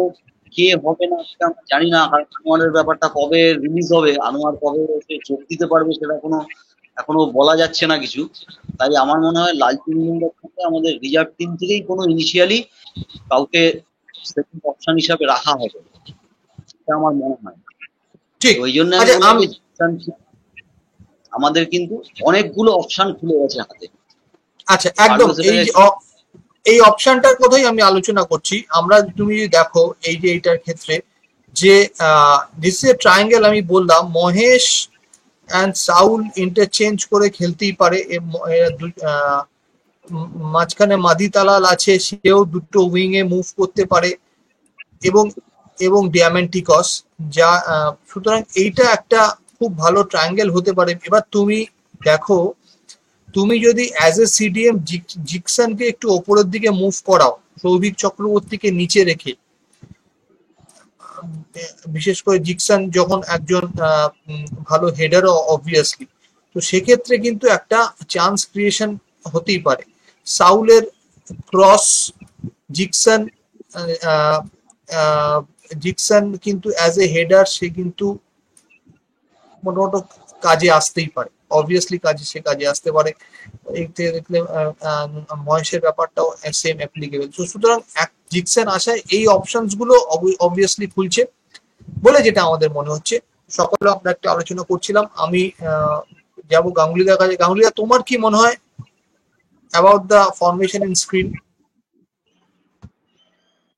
কে হবে না সেটা আমরা জানি না, কারণ আনোয়ারের ব্যাপারটা কবে রিলিজ হবে, আনোয়ার কবে সে যোগ দিতে পারবে সেটা এখনো বলা যাচ্ছে না কিছু। তাই আমার মনে হয় লালচুন মুন্ডার থেকে আমাদের রিজার্ভ টিম থেকেই কোনো ইনিশিয়ালি কাউকে সেকেন্ড অপশন হিসাবে রাখা হবে, এটা আমার মনে হয়। ঠিক। তো ওই জন্য আমি আচ্ছা, বললাম যে আমাদের কিন্তু অনেকগুলো অপশন খুলে গেছে হাতে। আচ্ছা, একদম। এই অপশনটার কথাই আমি আলোচনা করছি। আমরা, তুমি যদি দেখো এই যে এইটার ক্ষেত্রে যে দিস ইজ এ ট্রায়াঙ্গেল, আমি বললাম মহেশ অ্যান্ড সাউল ইন্টারচেঞ্জ করে খেলতেই পারে। মাঝখানে মাদি তালাল আছে, সেও দুটো উইং এ মুভ করতে পারে, এবং এবং ডিয়ামেন্টিকস, যা সুতরাং এইটা একটা খুব ভালো ট্রায়াঙ্গেল হতে পারে। এবার তুমি দেখো, তুমি যদি অ্যাজ এ সিডিএম জিকসনকে একটু ওপরের দিকে মুভ করাও, সৌভিক চক্রবর্তীকে নিচে রেখে, বিশেষ করে জিকসন যখন একজন ভালো হেডারও অবভিয়াসলি, তো সেক্ষেত্রে কিন্তু একটা চান্স ক্রিয়েশন হতেই পারে। সাউলের ক্রস, জিকসন জিকসন কিন্তু অ্যাজ এ হেডার সে কিন্তু মোটামুটি কাজে আসতেই পারে, অবভিয়াসলি সে কাজে আসতে পারে। দেখলে মহেশের ব্যাপারটাও সেম অ্যাপ্লিকেবল। সুতরাং জিকসন আসায় এই অপশনস গুলো অবভিয়াসলি খুলছে বলে যেটা আমাদের মনে হচ্ছে। সকলে আমরা একটা আলোচনা করছিলাম। আমি যাব গাঙ্গুলিদার কাছে। গাঙ্গুলিদা, তোমার কি মনে হয় about the formation in screen?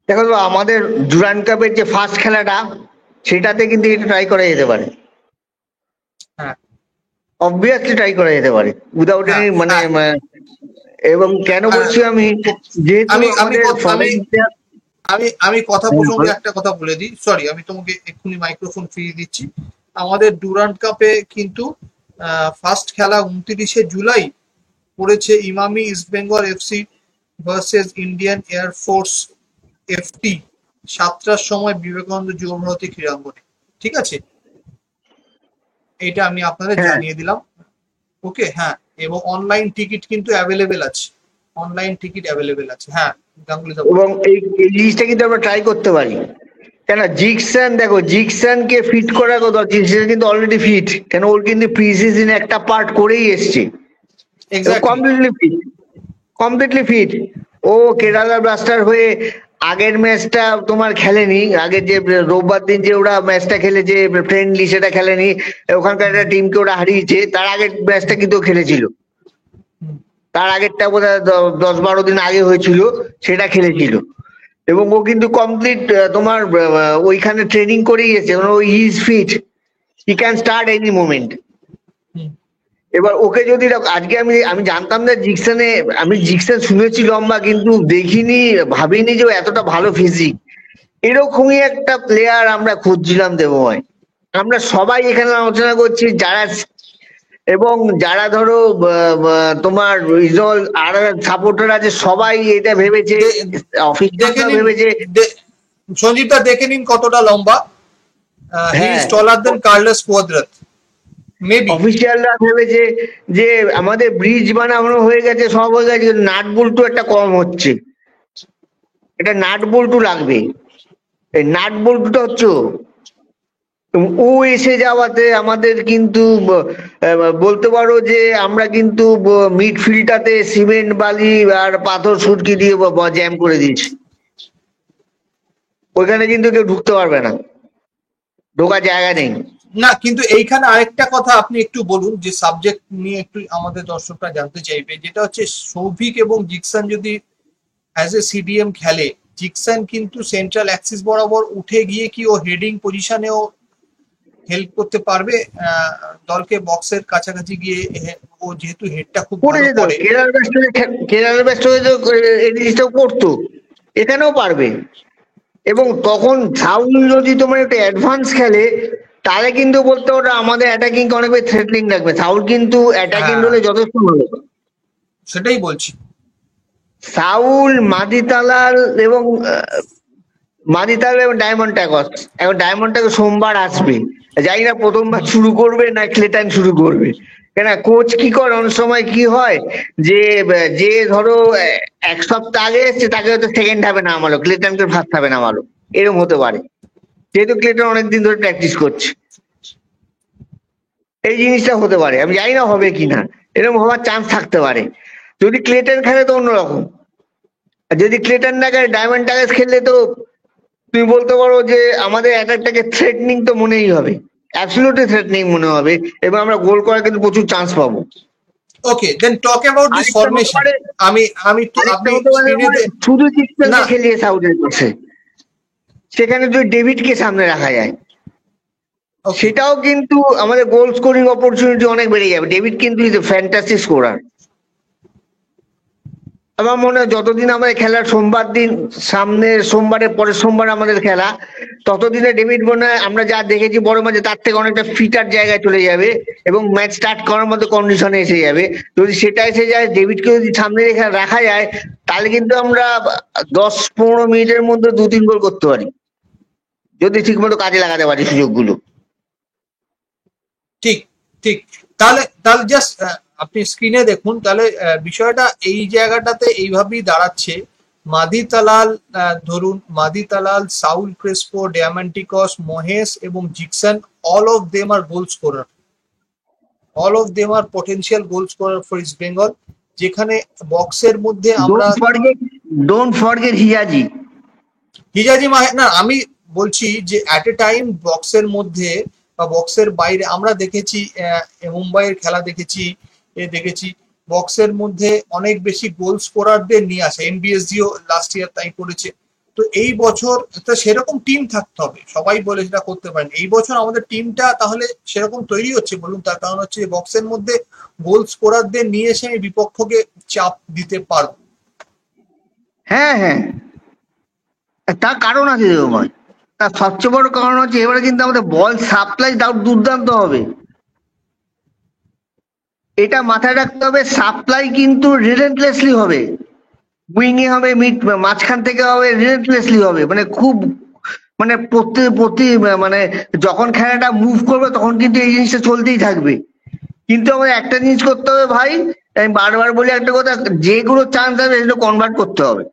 দেখো, আমাদের ডুরান্ড কাপের যে ফার্স্ট খেলাটা, সেটাতে কিন্তু এটা ট্রাই করা যেতে পারে। হ্যাঁ, অবভিয়াসলি ট্রাই করা যেতে পারে উইদাউট এনি মানে এবং কেন বলছি আমি, যেহেতু আমি কথা প্রসঙ্গে একটা কথা বলে দিই, সরি, আমি তোমাকে এক্ষুনি মাইক্রোফোন ফিরিয়ে দিচ্ছি। আমাদের ডুরান্ড কাপে কিন্তু ফার্স্ট খেলা 29শে জুলাই পড়েছে Emami East Bengal FC versus Indian air force FT 7টার সময় বিবেকানন্দ যুবভারতী ক্রীড়াঙ্গনে। ঠিক আছে, এটা আমি আপনাদের হ্যাঁ, জানিয়ে দিলাম। ওকে, হ্যাঁ, এবং অনলাইন টিকিট কিন্তু অ্যাভেলেবেল আছে, অনলাইন টিকিট অ্যাভেলেবেল আছে। হ্যাঁ, গাঙ্গুলি দা বলুন। এবং এই জিনিসটা কিন্তু আমরা ট্রাই করতে পারি। কেন জিকসান, দেখো জিকসানকে ফিট করার কথা, জিকসান কিন্তু অলরেডি ফিট, কেন ওর কিন্তু প্রি সিজনে একটা পার্ট করেই এসছে, exactly. Completely fit, completely fit. ও কেরালা ব্লাস্টার হয়ে আগের ম্যাচটা তোমার খেলেনি, আগের যে রোববার দিন যে ওরা ম্যাচটা খেলেছে ফ্রেন্ডলি, সেটা খেলেনি, ওখানকার একটা টিমকে ওরা হারিয়েছে, তার আগের ম্যাচটা কিন্তু ও খেলেছিল, তার আগেরটা বোধহয় 10-12 দিন আগে হয়েছিল, সেটা খেলেছিল। এবং ও কিন্তু কমপ্লিট তোমার ওইখানে ট্রেনিং করেই গেছে, ও is fit, he can start any moment. এবার ওকে যদি আজকে আমি আমি জানতাম না জিকসানে, আমি জিকসান শুনেছি লম্বা, কিন্তু দেখিনি, ভাবিনি যে ও এতটা ভালো ফিজিক। এরকমই একটা প্লেয়ার আমরা খুঁজছিলাম দেবময়। আমরা সবাই এখানে আলোচনা করছি, যারা এবং যারা ধরো তোমার রিজল আর সাপোর্টার আছে, সবাই এটা ভেবেছে, দেখে অফিসিয়ালরা নিন, ভেবেছে। সঞ্জীব দা দেখে নিন কতটা লম্বা। হি ইজ হ্যাঁ, টলার দেন কার্লোস কুয়াদ্রাত মেবি। অফিসিয়ালরা ভেবেছে যে আমাদের ব্রিজ বানানো হয়ে গেছে, সব হয়ে গেছে, নাট বল্টু একটা কম হচ্ছে, এটা নাট বল্টু লাগবে, এই নাট বল্টুটা হচ্ছে ও। এবং ও এসে যাওয়াতে আমাদের কিন্তু বলতে পারো যে আমরা কিন্তু মিডফিল্ডটাতে সিমেন্ট বালি আর পাথর সুটকি দিয়ে জ্যাম করে দিয়েছি, ওইখানে কিন্তু কেউ ঢুকতে পারবে না, ঢোকার জায়গা নেই। না, কিন্তু এইখানে আরেকটা কথা আপনি একটু বলুন, যে সাবজেক্ট নিয়ে একটু আমাদের দর্শকরা জানতে চাইবে, যেটা হচ্ছে সৌভিক এবং জিকসান যদি অ্যাজ এ সিডিএম খেলে, জিকসান কিন্তু সেন্ট্রাল অ্যাক্সিস বরাবর উঠে গিয়ে কি ও হেডিং পজিশনেও হেল্প করতে পারবে দলকে বক্সের কাছাকাছি গিয়ে? ও যেহেতু হেডটা খুব করে ভালো যেত, করে। কেরালার ব্যস্ত হয়ে এই জিনিসটাও করতো, এখানেও পারবে। এবং তখন সাউল যদি তোমার একটা অ্যাডভান্স খেলে, তাহলে কিন্তু বলতে ওটা আমাদের অ্যাটাকিং অনেক থ্রেটনিং রাখবে। সাউল কিন্তু অ্যাটাকিং হ্যাঁ, রোলে যথেষ্ট ভালো। সেটাই বলছি। সাউল, মাদিতালাল এবং মাদিতাল এবং ডায়মন্ড ট্যাগস, এখন ডায়মন্ড ট্যাগস সোমবার আসবে, জানি না প্রথমবার শুরু করবে না ক্লেটন শুরু করবে। কেন কোচ কি করে, অনেক সময় কি হয় যে যে ধরো এক সপ্তাহ আগে এসছে, তাকে হয়তো সেকেন্ড হাফে নামালো, ক্লেটনকে ফার্স্ট হাফে নামালো, এরকম হতে পারে, যেহেতু ক্লেটন অনেকদিন ধরে প্র্যাকটিস করছে। এই জিনিসটা হতে পারে, আমি জানি না হবে কিনা, এরকম হওয়ার চান্স থাকতে পারে। যদি ক্লেটন খেলে তো অন্যরকম, আর যদি ক্লেটন না খেলে ডায়মন্ড টাগেস খেললে তো তুমি বলতে পারো যে আমাদের অ্যাটাকটাকে থ্রেটনিং তো মনেই হবে, অ্যাবসলিউটলি থ্রেটনিং মনে হবে, এবং আমরা গোল করার কিন্তু প্রচুর চান্স পাবো। ওকে, দেন টক অ্যাবাউট দিস আরেকটা হতে ফরমেশন। পারে, আমি আমি তো আরেকটা আপনি হতে পারে স্ক্রিনে শুধু জিক্সনকে না, খেলিয়ে সাউথের পাশে, সেখানে যদি ডেভিডকে সামনে রাখা যায়, ওকে, সেটাও কিন্তু আমাদের গোল স্কোরিং অপরচুনিটি অনেক বেড়ে যাবে। ডেভিড কিন্তু ইজ এ ফ্যান্টাস্টিক স্কোরার। আমার মনে হয় যতদিন আমাদের খেলার সোমবার দিন, সামনের সোমবারের পরের সোমবার আমাদের খেলা, ততদিনে ডেভিড মনে হয় আমরা যা দেখেছি বড় মাঝে তার থেকে অনেকটা ফিটার জায়গায় চলে যাবে এবং ম্যাচ স্টার্ট করার মতো কন্ডিশনে এসে যাবে। যদি সেটা এসে যায়, ডেভিডকে যদি সামনে রেখে রাখা যায়, তাহলে কিন্তু আমরা 10-15 মিনিটের মধ্যে 2-3 গোল করতে পারি, যদি ঠিক মতো কাজে লাগাতে পারি সুযোগগুলো। ঠিক ঠিক। তাহলে তাহলে জাস্ট আপনি স্ক্রিনে দেখুন, তাহলে বিষয়টা এই জায়গাটাতে এইভাবেই দাঁড়াচ্ছে। মাদিতালাল, ধরুন Madih Talal, Saul Crespo, Diamantakos, Mahesh এবং Jeakson, all of them are goal scorer, all of them are potential goal scorer for East Bengal. যেখানে বক্সের মধ্যে আমরা ডোন্ট ফরগেট হিয়াজি। হিজাজি না, আমি বলছি যে অ্যাট এ টাইম বক্সের মধ্যে বা বক্সের বাইরে আমরা দেখেছি, মুম্বাইয়ের খেলা দেখেছি, দেখেছি বক্সের মধ্যে অনেক বেশি গোল স্কোরারদের নিয়ে আসে। এনবিএসজিও লাস্ট ইয়ার তাই করেছে। তো এই বছর তো সেরকম টিম থাকতে হবে, সবাই বলে সেটা করতে পারেন। এই বছর আমাদের টিমটা তাহলে সেরকম তৈরি হচ্ছে বলুন? তার কারণ হচ্ছে বক্সের মধ্যে গোল স্কোরারদের নিয়ে এসে আমি বিপক্ষকে চাপ দিতে পারবো। হ্যাঁ হ্যাঁ, তার কারণ আছে দেবময়, তার সবচেয়ে বড় কারণ হচ্ছে এবারে কিন্তু আমাদের বল সাপ্লাই দুর্দান্ত হবে। এটা মাথায় রাখতে হবে, সাপ্লাই কিন্তু রিলেন্টলেসলি হবে। উইং এ হবে, মিড মাঝখান থেকে হবে, রিলেন্টলেসলি হবে, মানে খুব মানে প্রতি প্রতি মানে যখন খেলাটা মুভ করবে তখন কিন্তু এই জিনিসটা চলতেই থাকবে। কিন্তু আমাদের একটা জিনিস করতে হবে ভাই, আমি বারবার বলি একটা কথা, যেগুলো চান্স হবে সেগুলো কনভার্ট করতে হবে,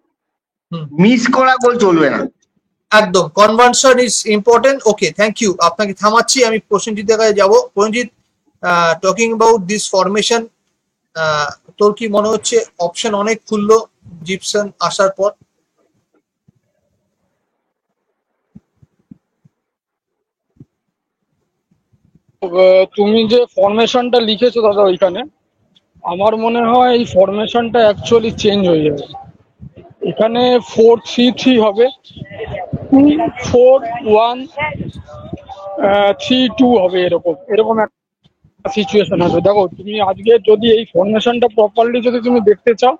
হুম, মিস করা গোল চলবে না। একদম conversion is important. Okay, thank you, আপনাকে থামাচ্ছি, আমি প্রসেনজিতের কাছে যাবো। Prasenjit, talking about this formation, তোর কি মনে হচ্ছে অপশন অনেক খুললো জিপসন আসার পর? তুমি যে ফরমেশনটা লিখেছো দাদা ওইখানে, আমার মনে হয় এই ফরমেশনটা অ্যাকচুয়ালি চেঞ্জ হয়ে যাবে। এখানে 4-3-3 হবে, 2-4-1-3-2 হবে, এরকম এরকম একটা সিচুয়েশন হবে। দেখো তুমি আজকে যদি এই ফরমেশনটা প্রপারলি যদি তুমি দেখতে চাও,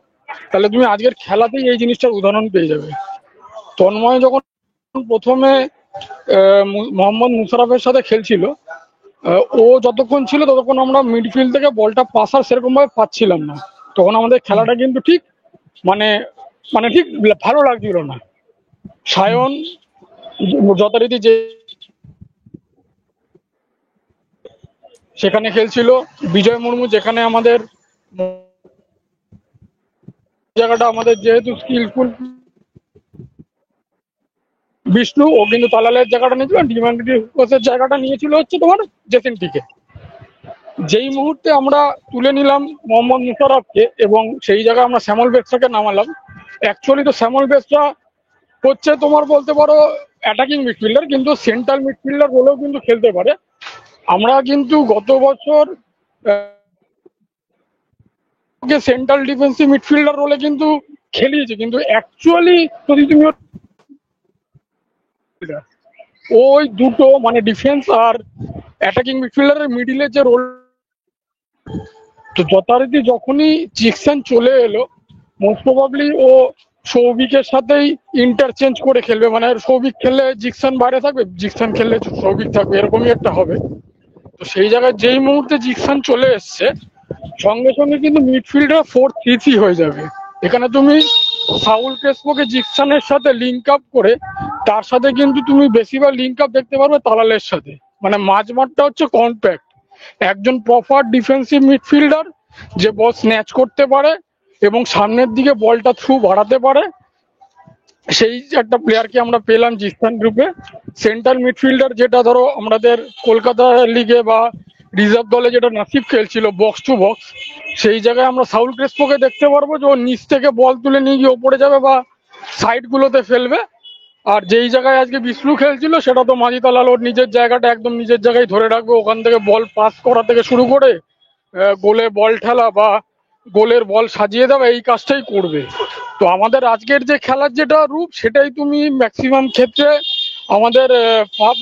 তাহলে তুমি আজকের খেলাতেই এই জিনিসটার উদাহরণ পেয়ে যাবে। তন্ময় যখন প্রথমে মোহাম্মদ মুশারফের সাথে খেলছিল, ও যতক্ষণ ছিল ততক্ষণ আমরা মিডফিল্ড থেকে বলটা পাসার সেরকম ভাবে পাচ্ছিলাম না। তখন আমাদের খেলাটা কিন্তু ঠিক মানে মানে ঠিক ভালো লাগছিল না। সায়ন যথারীতি যে সেখানে খেলছিল, বিজয় মুর্মু যেখানে আমাদের জায়গাটা আমাদের যেহেতু স্কিলফুল, বিষ্ণু ও কিন্তু তালালের জায়গাটা নিয়েছিল, ডিমান্ডিসের জায়গাটা নিয়েছিল হচ্ছে তোমার জেসিনটিকে। যেই মুহূর্তে আমরা তুলে নিলাম মোহাম্মদ মুশারফকে এবং সেই জায়গায় আমরা শ্যামল বেসরাকে নামালাম, অ্যাকচুয়ালি তো শ্যামল বেসরা হচ্ছে তোমার বলতে পারো অ্যাটাকিং মিডফিল্ডার, কিন্তু সেন্ট্রাল মিডফিল্ডার বলেও কিন্তু খেলতে পারে। আমরা কিন্তু গত বছর সেন্ট্রাল ডিফেন্সিভ মিডফিল্ডার রোলে কিন্তু খেলিয়েছি, কিন্তু অ্যাকচুয়ালি যদি তুমি ওই দুটো মানে ডিফেন্স আর অ্যাটাকিং মিডফিল্ডারের মিডিলে যে রোল, তো যথারীতি যখনই জিকসন চলে এলো, মোস্ট প্রবাবলি ও সৌভিকের সাথেই ইন্টারচেঞ্জ করে খেলবে, মানে সৌভিক খেললে জিকসন বাইরে থাকবে, জিকসন খেললে সৌভিক থাকবে, এরকমই একটা হবে। তো সেই জায়গায় যেই মুহূর্তে জিকসন চলে এসছে, সঙ্গে সঙ্গে কিন্তু মিডফিল্ডার 4-3-3 হয়ে যাবে। এখানে তুমি সাউল ক্রেসপোকে জিকসনের সাথে লিঙ্ক আপ করে, তার সাথে কিন্তু তুমি বেশিরভাগ লিঙ্ক আপ দেখতে পারবে তালালের সাথে। মানে মাঝমাঠটা হচ্ছে কম্প্যাক্ট, একজন প্রপার ডিফেন্সিভ মিডফিল্ডার যে বল স্ন্যাচ করতে পারে এবং সামনের দিকে বলটা থ্রু বাড়াতে পারে, সেই একটা প্লেয়ারকে আমরা পেলাম জিকসন গ্রুপে। সেন্ট্রাল মিডফিল্ডার যেটা ধরো আমাদের কলকাতা লিগে বা রিজার্ভ দলে যেটা নাসিব খেলছিল বক্স টু বক্স, সেই জায়গায় আমরা সাউল ক্রেসপোকে দেখতে পারবো যে ও নিচ থেকে বল তুলে নিয়ে গিয়ে ওপরে যাবে বা সাইড গুলোতে ফেলবে। আর যেই জায়গায় আজকে বিষ্ণু খেলছিল সেটা তো মাঝি তালাল ওর নিজের জায়গাটা একদম নিজের জায়গায় ধরে রাখবে, ওখান থেকে বল পাস করা থেকে শুরু করে গোলে বল ঠেলা বা গোলের বল সাজিয়ে দেওয়া, এই কাজটাই করবে। তো আমাদের আজকের যে খেলার যেটা রূপ, সেটাই তুমি ম্যাক্সিমাম ক্ষেত্রে আমাদের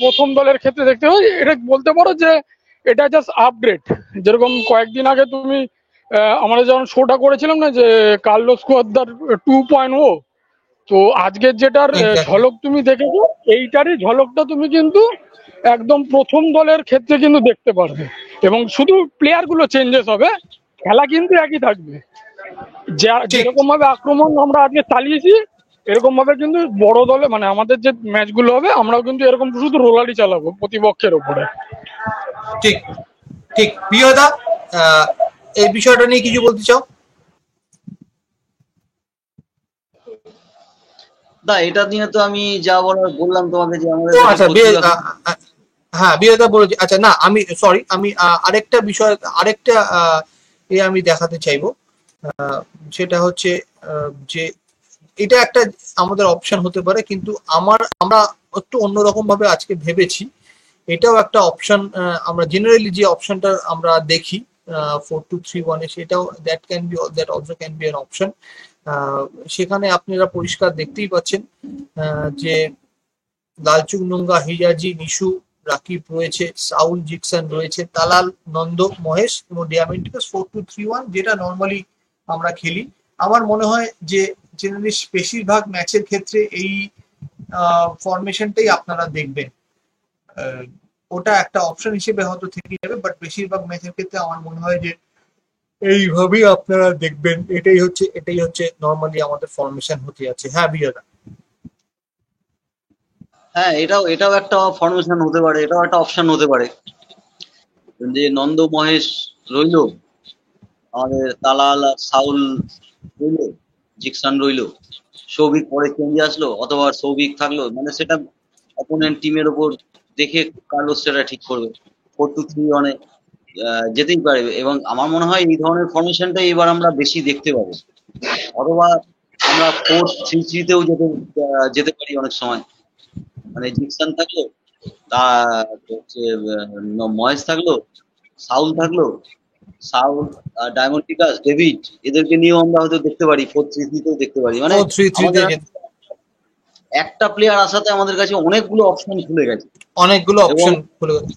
প্রথম দলের ক্ষেত্রে দেখতে পাই। এটা বলতে পারো যে এটা জাস্ট আপগ্রেড। যেরকম কয়েকদিন আগে তুমি আমরা যখন শোটা করেছিলাম না, যে কার্লোস কুয়াদ্রার 2.0, তো আজকের যেটার এক্স্যাক্টলি। ঝলক তুমি দেখেছো, এইটারই ঝলকটা তুমি কিন্তু একদম প্রথম দলের ক্ষেত্রে কিন্তু দেখতে পারবে। এবং শুধু প্লেয়ার গুলো চেঞ্জেস হবে, খেলা কিন্তু একই থাকবে। ঠিক। যেরকম ভাবে আক্রমণ আমরা আজকে চালিয়েছি, এরকম ভাবে কিন্তু বড় দলে মানে আমাদের যে ম্যাচগুলো হবে, আমরাও কিন্তু এরকম শুধু রোলারই চালাবো প্রতিপক্ষের ওপরে। ঠিক। ঠিক, প্রিয়দা, আহ, এই বিষয়টা নিয়ে কিছু বলতে চাও? দা এটা নিয়ে তো আমি যা বলার বললাম তোমাকে, যে আমাদের ও দেশে আচ্ছা, প্রচুর এখন হ্যাঁ, বিয়েদা বলেছি। আচ্ছা, না আমি সরি, আমি আরেকটা বিষয়, আরেকটা আমি দেখাতে চাইবো। সেটা হচ্ছে যে এটা একটা আমাদের অপশন হতে পারে, কিন্তু আমরা একটু অন্যরকম ভাবে আজকে ভেবেছি। এটাও একটা অপশন, আমরা জেনারেলি যে অপশনটা আমরা দেখি 4-2-3-1 সেটাও that also can be an option. সেখানে আপনারা পরিষ্কার দেখতেই পাচ্ছেন যে লালচুং নুঙ্গা, হিজাজি, নিশু, রাকিব রয়েছে, সাউল, জিকসন রয়েছে, তালাল, নন্দ, মহেশ এবং ডিয়ামেন্টিকাস। 4-2-3-1 যেটা নর্মালি আমরা খেলি। আমার মনে হয় যে জেনারেলি বেশিরভাগ ম্যাচের ক্ষেত্রে এই ফরমেশনটাই আপনারা দেখবেন। ওটা একটা অপশন হিসেবে হয়তো থেকে যাবে, বাট বেশিরভাগ ম্যাচের ক্ষেত্রে আমার মনে হয় যে এইভাবেই আপনারা দেখবেন, এটাই হচ্ছে নর্মালি আমাদের ফরমেশন হতে যাচ্ছে। হ্যাঁ বিয়াদা। হ্যাঁ, এটাও একটা ফরমেশন হতে পারে, এটাও একটা অপশন হতে পারে যে নন্দ মহেশ রইলো, আমাদের তালাল আর সাউল রইলো, জিকসান রইলো, সৌভিক পরে চেঞ্জে আসলো, অথবা সৌভিক থাকলো, মানে সেটা অপোনেন্ট টিমের ওপর দেখে কার্লোস সেটা ঠিক করবে। 4-2-3 অনেক যেতেই পারে, এবং আমার মনে হয় এই ধরনের ফরমেশনটাই এবার আমরা বেশি দেখতে পাবো। অথবা আমরা 4-3-3-তেও যেতে পারি অনেক সময়। মানে জিকসান থাকলো, তা হচ্ছে মহেশ থাকলো, সাউল থাকলো, সাউল, ডায়মন্ড টিকাস, ডেভিড, এদেরকে নিয়েও আমরা হয়তো দেখতে পারি 4-3-3-তেও দেখতে পারি। মানে 4-3-3-তে আমাদের একটা প্লেয়ার আসাতে আমাদের কাছে অনেকগুলো অপশন খুলে গেছে, অনেকগুলো এবং অপশন খুলে গেছে।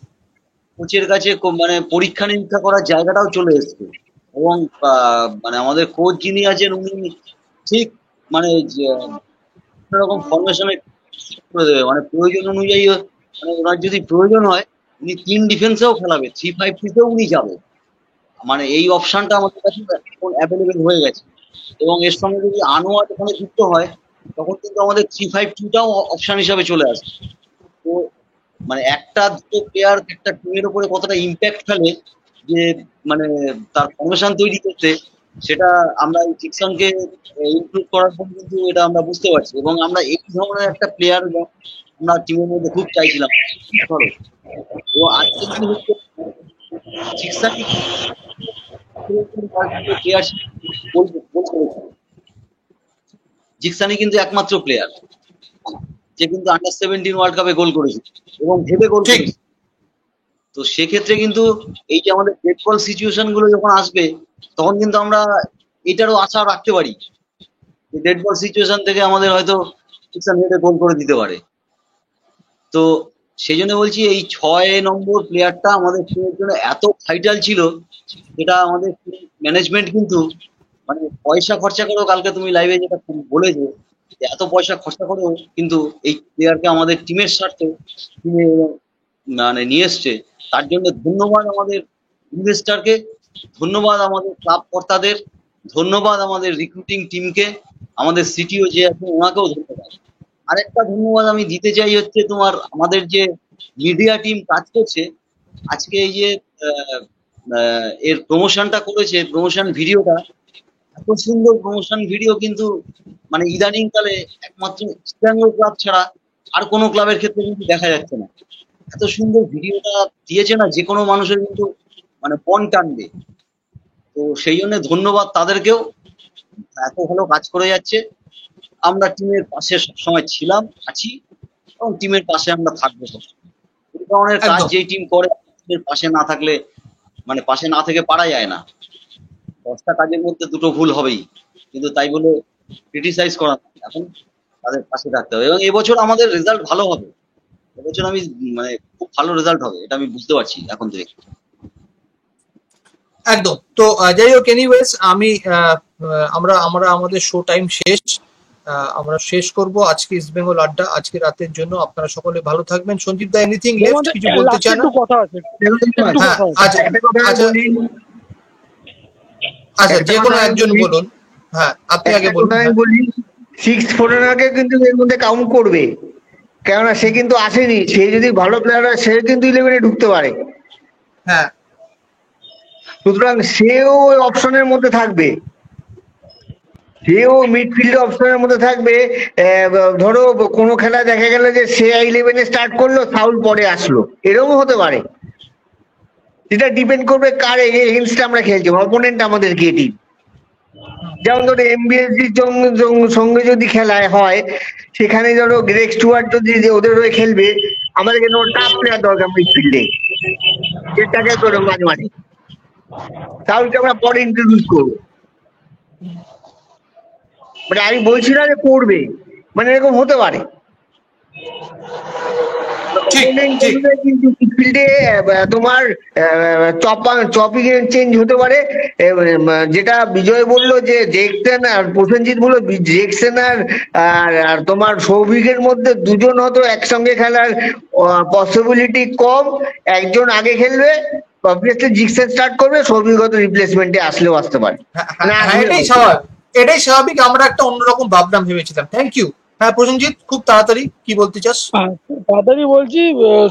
কোচের কাছে মানে পরীক্ষা নিরীক্ষা করার জায়গাটাও চলে এসছে। এবং মানে আমাদের কোচ যিনি আছেন উনি ঠিক মানে রকম ফরমেশনে করে দেবে, মানে প্রয়োজন অনুযায়ী, মানে ওনার যদি প্রয়োজন হয় উনি 3 ডিফেন্সেও খেলাবে, 3-5-2-তেও উনি যাবে। মানে এই অপশনটা আমাদের কাছে এখন অ্যাভেলেবেল হয়ে গেছে। এবং এর সঙ্গে যদি আনোয়ার এখানে যুক্ত হয়, তখন কিন্তু আমাদের 3-5-2-টাও অপশন হিসাবে চলে আসে। তো মানে একটা দুটো প্লেয়ার একটা টিমের উপরে কতটা ইম্প্যাক্ট ফেলে, যে মানে তার ফরমেশন তৈরি করতে, সেটা আমরা এই জিকসনকে ইনক্লুড করার পর কিন্তু এটা আমরা বুঝতে পারছি। এবং আমরা এই ধরনের একটা প্লেয়ার আমরা টিমের মধ্যে খুব চাইছিলাম। ধরো, এবং আজকে কি হচ্ছে, জিকসনই প্লেয়ার জিকসানি কিন্তু একমাত্র প্লেয়ার যে কিন্তু আন্ডার 17 ওয়ার্ল্ড কাপে গোল করেছে, এবং ভেবে গোল ঠিক। করেছে। তো সেক্ষেত্রে কিন্তু এই যে আমাদের ডেড বল সিচুয়েশন গুলো যখন আসবে, তখন কিন্তু আমরা এটারও আশা রাখতে পারি যে ডেড বল সিচুয়েশন থেকে আমাদের হয়তো জিকসান হেডে গোল করে দিতে পারে। তো সেই জন্য বলছি, এই 6 নম্বর প্লেয়ারটা আমাদের টিমের জন্য এত ভাইটাল ছিল, যেটা আমাদের ম্যানেজমেন্ট কিন্তু মানে পয়সা খরচা করেও, কালকে তুমি লাইভে যেটা বলেছো যে এত পয়সা খরচা করেও কিন্তু এই প্লেয়ারকে আমাদের টিমের স্বার্থে টিমে মানে নিয়ে এসছে। তার জন্য ধন্যবাদ আমাদের ইনভেস্টারকে, ধন্যবাদ আমাদের ক্লাব কর্তাদের, ধন্যবাদ আমাদের রিক্রুটিং টিমকে, আমাদের সিটিও যে আছে ওনাকেও ধন্যবাদ। আরেকটা ধন্যবাদ আমি দিতে চাই হচ্ছে তোমার আমাদের যে মিডিয়া টিম কাজ করছে আজকে, এই যে এর প্রমোশনটা করেছে, প্রমোশন ভিডিওটা, এত সুন্দর প্রমোশন ভিডিও কিন্তু মানে ইদানিং কালে একমাত্র ইস্টবেঙ্গল ক্লাব ছাড়া আর কোনো ক্লাবের ক্ষেত্রে কিন্তু দেখা যাচ্ছে না। এত সুন্দর ভিডিওটা দিয়েছে না, যে কোনো মানুষের কিন্তু মানে মন টানবে। তো সেই জন্য ধন্যবাদ তাদেরকেও, এত ভালো কাজ করে যাচ্ছে। আমরা টিমের পাশে সবসময় ছিলাম, আছি, এবং টিমের পাশে আমরা থাকবো সবসময়। এই ধরনের কাজ একদম যেই টিম করে, টিমের পাশে না থাকলে মানে পাশে না থেকে পারা যায় না। 10টা কাজের মধ্যে 2টো ভুল হবেই, কিন্তু তাই বলে ক্রিটিসাইজ করা না। এখন তাদের পাশে থাকতে হবে, এবং এবছর আমাদের রেজাল্ট ভালো হবে। এবছর আমি মানে খুব ভালো রেজাল্ট হবে, এটা আমি বুঝতে পারছি এখন থেকে। একদম। তো যাই হোক, এনিওয়েজ আমি আমরা আমরা আমাদের শো টাইম শেষ, আমরা শেষ করব আজকে ইস্ট বেঙ্গল আড্ডা আজকে রাতের জন্য। আপনারা সকলে ভালো থাকবেন। সঞ্জীব দা এনিথিং লেফট কিছু বলতে চান? একটু কথা আছে, হ্যাঁ আচ্ছা আচ্ছা আচ্ছা, যে কোনো একজন বলুন। হ্যাঁ আপনি আগে বলুন। আমি বলি, 6 কিন্তু এর মধ্যে কাউন্ট করবে, কেননা সে কিন্তু আসেনি। সে যদি ভালো প্লেয়ার হয় সে কিন্তু 11-এ ঢুকতে পারে, হ্যাঁ সুতরাং সেও ওই অপশনের মধ্যে থাকবে, সেও মিডফিল্ড অপশনের মধ্যে থাকবে। ধরো কোনো খেলা দেখা গেল যে সে 11-এ স্টার্ট করলো, সাউল পরে আসলো, এরকম হতে পারে। যেটা ডিপেন্ড করবে কার এগেনস্টে আমরা খেলছি, অপোনেন্ট আমাদের কে টিম। যেমন ধরো এমবিএসজির সঙ্গে যদি খেলায় হয়, সেখানে ধরো গ্রেগ স্টুয়ার্ট যদি ওদের হয়ে খেলবে, আমাদের কিন্তু টাফ প্লেয়ার দরকার মিডফিল্ডে, যেটাকে ধরো মাঝে মাঝে সাউলকে আমরা পরে ইন্ট্রোডিউস করবো। মানে আমি বলছি না যে করবে, মানে এরকম হতে পারে। ঠিক ঠিক কিন্তু মিডফিল্ডে তোমার চপিং চেঞ্জ হতে পারে। যেটা বিজয় বললো যে জেকসন আর প্রসেনজিৎ বললো, জেকসন আর তোমার সৌভিকের মধ্যে দুজন হয়তো একসঙ্গে খেলার পসিবিলিটি কম। একজন আগে খেলবে, অবভিয়াসলি জিক্সেন স্টার্ট করবে, সৌভিকত রিপ্লেসমেন্টে আসলেও আসতে পারে। মানে আসবে এটাই হয়তো। স্বাভাবিক, এটাই স্বাভাবিক। আমরা একটা অন্যরকম ভাবনা ভেবেছিলাম। Thank you. হ্যাঁ প্রসেনজিৎ, খুব তাড়াতাড়ি কি বলতে চাস? তাড়াতাড়ি বলছি,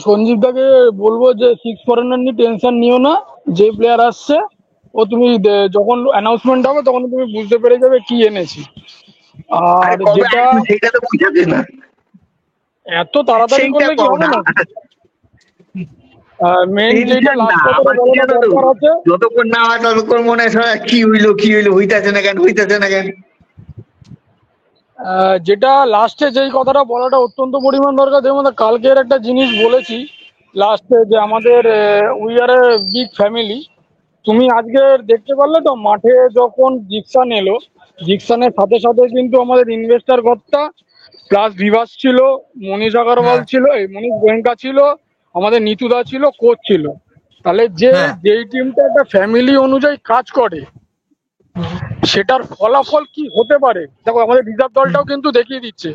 সঞ্জীব দাকে বলবো যে 6 ফরেনার নিয়ে টেনশন নিও না, যে প্লেয়ার আসছে ও তুমি যখন অ্যানাউন্সমেন্ট হবে তখন তুমি বুঝতে পেরে যাবে কি এনেছি। আরে আর কবে যেটা আসবে সেটা তো বুঝাবে না, এত তাড়াতাড়ি সেইটা করলে কি কও হবে না। না, মেন যেটা টেনশন না, লাস্ট আমার কথাটা কি বলাটা জানো তো, দরকার আছে। যতক্ষণ না হয় ততক্ষণ মনে হয় সালা কি হইলো কি হইলো, হইতাছে না কেন হইতাছে না কেন। যেটা লাস্টে যেই কথাটা বলাটা অত্যন্ত পরিমাণ দরকার, যেমন কালকের একটা জিনিস বলেছি লাস্টে, যে আমাদের we are a big family. তুমি আজকে দেখতে পারলে তো মাঠে যখন জিকসান এলো, জিকসানের সাথে সাথে কিন্তু আমাদের ইনভেস্টার কর্তা প্লাস ভিভাস ছিল, মনীষ আগরওয়াল হ্যাঁ ছিল, এই মনীষ গোয়েঙ্কা ছিল, আমাদের নিতুদা ছিল, কোচ ছিল। তাহলে হ্যাঁ যেই টিমটা একটা ফ্যামিলি অনুযায়ী কাজ করে সেটার ফলাফল কি হতে পারে, দেখো আমাদের রিজার্ভ দলটাও কিন্তু দেখিয়ে দিচ্ছে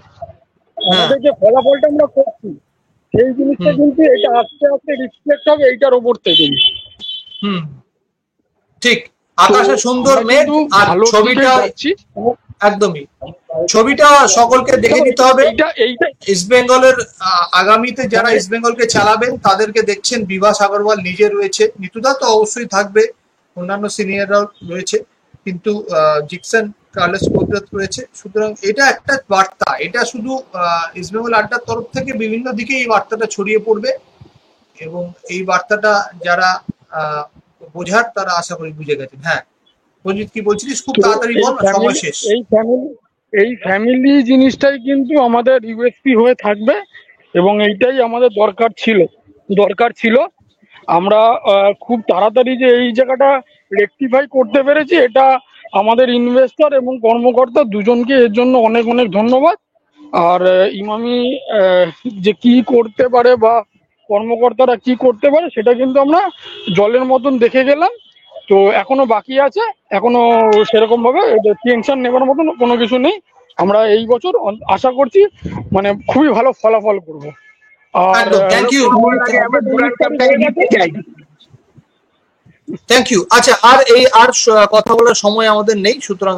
হ্যাঁ আমাদের যে ফলাফলটা আমরা করছি সেই জিনিসটা হুম কিন্তু এটা আস্তে আস্তে রিফ্লেক্ট হবে এইটার ওপর থেকেই। হুম ঠিক। তো আকাশে সুন্দর আমরা মেঘ কিন্তু আর ভালোর ছবিটা দিকেই যাচ্ছি। একদমই, ছবিটা সকলকে দেখে নিতে হবে। এইটা এইটা ইস্ট বেঙ্গলের আগামীতে যারা ইস্ট বেঙ্গলকে চালাবেন তাদেরকে দেখছেন, বিভাস আগরওয়াল নিজে রয়েছে, নিতুদা তো অবশ্যই থাকবে, অন্যান্য সিনিয়ররাও রয়েছে, কিন্তু জিকসন কার্লোস কুদরত রয়েছে। সুতরাং এটা একটা বার্তা, এটা শুধু ইস্ট বেঙ্গল আড্ডার তরফ থেকে বিভিন্ন দিকে এই বার্তাটা ছড়িয়ে পড়বে, এবং এই বার্তাটা যারা আহ, বোঝার তারা আশা করি বুঝে গেছেন। হ্যাঁ রঞ্জিত কি বলছিলিস? খুব তো তাড়াতাড়ি এই বল, সময় ফ্যামিলি শেষ। এই ফ্যামিলি জিনিসটাই কিন্তু আমাদের ইউএসপি হয়ে থাকবে, এবং এইটাই আমাদের দরকার ছিল। আমরা খুব তাড়াতাড়ি যে এই জায়গাটা রেকটিফাই করতে পেরেছি, এটা আমাদের ইনভেস্টর এবং কর্মকর্তা দুজনকে এর জন্য অনেক অনেক ধন্যবাদ। আর ইমামি যে কি করতে পারে বা কর্মকর্তারা কি করতে পারে সেটা কিন্তু আমরা জলের মতন দেখে গেলাম। তো এখনো বাকি আছে, এখনো সেরকম ভাবে টেনশন নেবার মতন কোনো কিছু নেই। আমরা এই বছর আশা করছি মানে খুবই ভালো ফলাফল করব। আর একদম, থ্যাংক ইউ। আমার লাগে আমরা ডুরান্ড কাপটাকে জিততে চাই। Thank you. আচ্ছা, আর কথা বলার সময় আমাদের নেই, সুতরাং